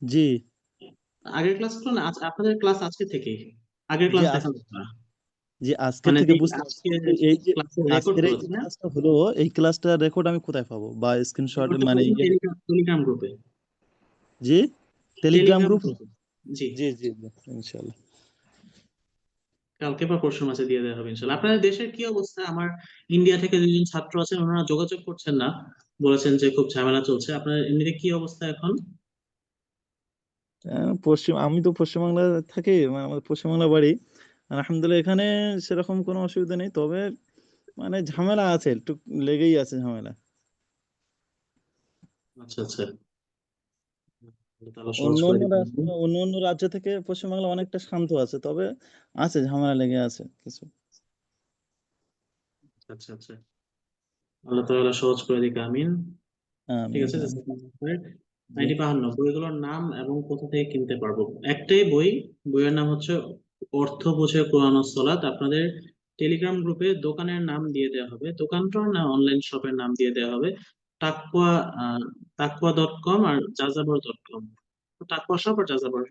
জি। আগের ক্লাসগুলো না, আপনাদের ক্লাস আজকে থেকেই, আগের যে ক্লাস আজ, দেখা যাবে না। যে আজকে মানে থেকে যে বুঝতে পারছি, আজকে কিন্তু এই যে ক্লাসের রেকর্ড আজকের এই যে করেছে, ক্লাসটা হলো, এই ক্লাসটার রেকর্ড আমি কোথায় পাবো বা স্ক্রিনশট রেকর্ডটা মানে পাবেন ইয়ে? টেলিগ্রাম, টেলিগ্রাম গ্রুপে। জি, টেলিগ্রাম টেলিগ্রাম গ্রুপ। গ্রুপে, জি। জি জি জি, ইনশাল্লাহ। কালকে বা পরশুর মাঝে দিয়ে দেওয়া হবে ইনশাল্লাহ। আপনাদের দেশের কি অবস্থা? আমার ইন্ডিয়া থেকে দুজন ছাত্র আছেন, ওনারা যোগাযোগ করছেন না, বলেছেন যে খুব ঝামেলা চলছে। আপনার এমনিতে কি অবস্থা এখন? আমি তো পশ্চিমবাংলা থাকি, মানে আমাদের পশ্চিমবাংলা বাড়ি। আলহামদুলিল্লাহ এখানে সেরকম কোনো অসুবিধা নেই, তবে মানে ঝামেলা আছে, একটু লেগেই আছে ঝামেলা। আচ্ছা আচ্ছা, তাহলে সহজ অন্য করে অন্য দিতে রাষ্ট্র, হবে। অন্য অন্য রাজ্য থেকে পশ্চিমবাংলা অনেকটা শান্ত আছে, তবে আছে ঝামেলা লেগে আছে কিছু। আচ্ছা আচ্ছা, আল্লাহ তাআলা সহজ করে দিক, আমিন। ঠিক আমিন আছে, আমিন। জাযাকাল্লাহু খাইর। জি। আইডি 52, বইগুলোর নাম এবং কোথা থেকে কিনতে পারবো? একটাই বই, বইয়ের নাম হচ্ছে অর্থ বুঝে কোরআন ও সলাত। আপনাদের টেলিগ্রাম গ্রুপে দোকানের নাম দিয়ে দেওয়া হবে, দোকানটার না অনলাইন শপের নাম দিয়ে দেওয়া হবে, তাকওয়া, তাকওয়া.com আর যাযাবর.com। তাকওয়া শপ আর যাযাবর।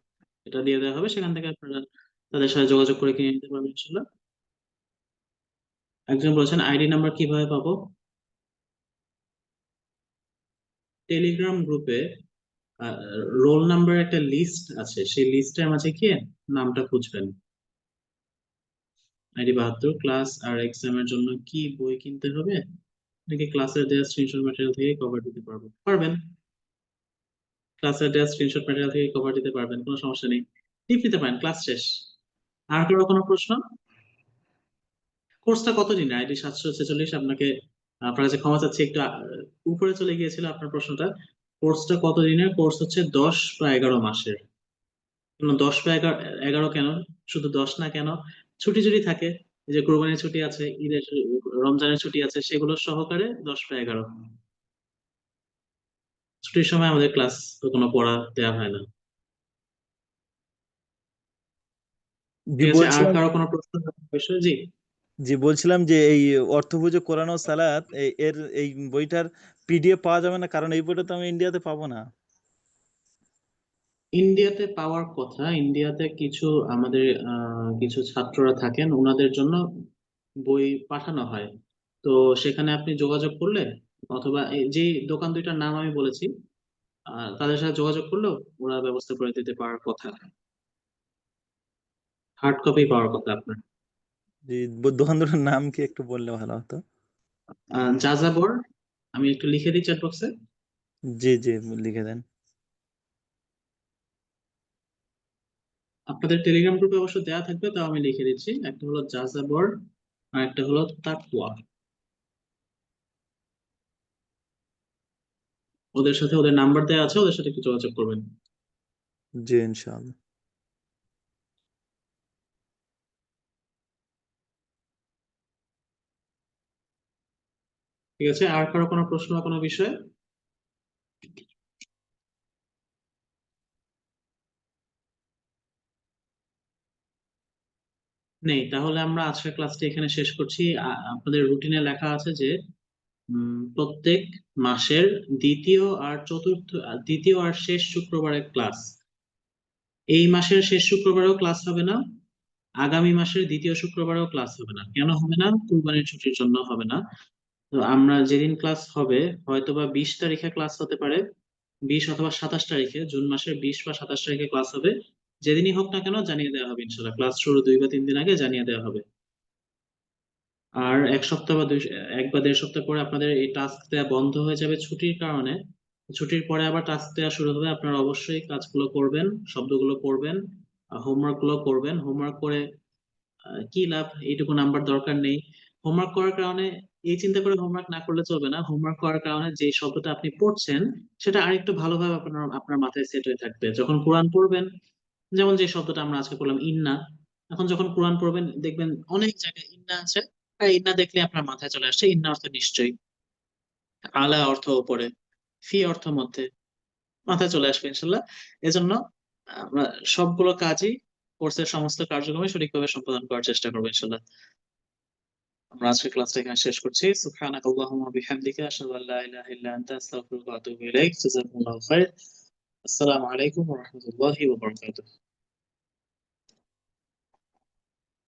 এটা দিয়ে দেওয়া হবে, সেখান থেকে আপনারা তাদের সাথে যোগাযোগ করে কিনে নিতে পারবেন ইনশাল্লাহ। একজন বলেছেন আইডি নাম্বার কিভাবে পাবো? টেলিগ্রাম গ্রুপে রোল নাম্বার একটা লিস্ট আছে, সেই লিস্টের মাঝে গিয়ে নামটা খুঁজবেন। আইডি 72 ক্লাস আর এক্সামের জন্য কি বই কিনতে হবে নাকি ক্লাসের দেওয়া স্ক্রিনশট ম্যাটেরিয়াল থেকে কভার দিতে পারবো? পারবেন, ক্লাসের দেওয়া স্ক্রিনশট ম্যাটেরিয়াল থেকে কভার দিতে পারবেন, কোনো সমস্যা নেই। টিপ নিতে পারেন, ক্লাস শেষ। আর কারো কোনো প্রশ্ন? কোর্সটা কতদিন? আইডি 746, আপনাকে আপনার কাছে ক্ষমা চাচ্ছি, একটু উপরে চলে গিয়েছিল আপনার প্রশ্নটা। কোর্সটা কতদিনের? কোর্স হচ্ছে 10 বা 11 মাসের। কেন 10 বা 11? কেন? শুধু 10 না কেন, ছুটি যদি থাকে, এই যে কোরবানির ছুটি আছে, ঈদের রমজানের ছুটি আছে, সেগুলো সহকারে 10 বা 11। ছুটির সময় আমাদের ক্লাস কোনো পড়া দেওয়া হয় না। জি ঠিক আছে, আর বলছিলাম কারো কোনো প্রশ্ন বিষয়ে? জি। জি বলছিলাম যে এই অর্থভুজ কোরআন ও সালাত এর এই বইটার পিডিএফ পাওয়া যাবে না, কারণ এই বইটা তো আমি ইন্ডিয়াতে পাবো না। ইন্ডিয়াতে পাওয়ার কথা, ইন্ডিয়াতে কিছু আমাদের কিছু ছাত্ররা থাকেন, ওনাদের জন্য বই পাঠানো হয়। তো সেখানে আপনি যোগাযোগ করলে, অথবা এই যে দোকান দুইটার নাম আমি বলেছি, তাদের সাথে যোগাযোগ করলেও ওরা ব্যবস্থা করে দিতে পারার কথা। হার্ড কপি পাওয়ার কথা আপনার। যে দোকান দুটার নাম কি একটু বললে ভালো হতো। যাযাবর, আমি একটু লিখে দিই চ্যাট বক্সে। জি জি, লিখে দেন। আপনাদের টেলিগ্রাম গ্রুপে অবশ্য দেওয়া থাকবে, তাও আমি লিখে দিচ্ছি। একটা হলো যাযাবর, আর একটা হলো তাকওয়া। ওদের সাথে, ওদের নাম্বার দেওয়া আছে, ওদের সাথে একটু যোগাযোগ করবেন। জি ইনশাআল্লাহ। ঠিক আছে, আর কারো কোনো প্রশ্ন বা কোনো বিষয় নেই? তাহলে আমরা আজকের ক্লাসটি এখানে শেষ করছি। আপনাদের রুটিনে লেখা আছে যে প্রত্যেক মাসের দ্বিতীয় আর শেষ শুক্রবারের ক্লাস। এই মাসের শেষ শুক্রবারেও ক্লাস হবে না, আগামী মাসের দ্বিতীয় শুক্রবারেও ক্লাস হবে না। কেন হবে না? কুরবানির ছুটির জন্য হবে না। তো আমরা যেদিন ক্লাস হবে, হয়তোবা 20 তারিখে ক্লাস হতে পারে, 20 অথবা 27 তারিখে, জুন মাসের 20 বা 27 তারিখে ক্লাস হবে। যেদিনই হোক না কেন জানিয়ে দেওয়া হবে ইনশাল্লাহ, ক্লাস শুরু 2 বা 3 দিন আগে জানিয়ে দেওয়া হবে। আর 1 সপ্তাহ বা 1 বা 1.5 সপ্তাহ পরে আপনাদের এই টাস্ক দেওয়া বন্ধ হয়ে যাবে ছুটির কারণে। ছুটির পরে আবার টাস্ক দেওয়া শুরু হবে, আপনারা অবশ্যই কাজগুলো করবেন, শব্দগুলো পড়বেন, হোমওয়ার্ক গুলো করবেন। হোমওয়ার্ক করে কি লাভ, এইটুকু নাম্বার দরকার নেই। হোমওয়ার্ক করার কারণে এই চিন্তা করে হোমওয়ার্ক না করলে চলবে না। হোমওয়ার্ক করার কারণে যে শব্দটা আপনি পড়ছেন, সেটা আরেকটু ভালোভাবে আপনার আপনার মাথায় সেট হয়ে থাকবে। যখন কোরআন পড়বেন, যেমন যে শব্দটা আমরা আজকে পড়লাম ইন্না, এখন যখন কোরআন পড়বেন দেখবেন অনেক জায়গায় ইন্না আছে, আর ইন্না দেখলে আপনার মাথায় চলে আসছে ইন্না অর্থ নিশ্চয়ই, আলা অর্থ উপরে, ফি অর্থ মধ্যে, মাথায় চলে আসবে ইনশাল্লাহ। এজন্য আমরা সবগুলো কাজই, কোর্সের সমস্ত কার্যক্রমে সঠিকভাবে সম্পাদন করার চেষ্টা করবো ইনশাল্লাহ। আমরা আজকের ক্লাসটা এখানে শেষ করছি। সুবহানাকাল্লাহুম্মা ওয়া বিহামদিকা, আশহাদু আল্লা ইলাহা ইল্লা আনতা, আস্তাগফিরুকা ওয়া আতুবু ইলাইক। জাযাকুমুল্লাহু খাইর। আসসালামু আলাইকুম ওয়া রাহমাতুল্লাহি ওয়া বারাকাতুহু।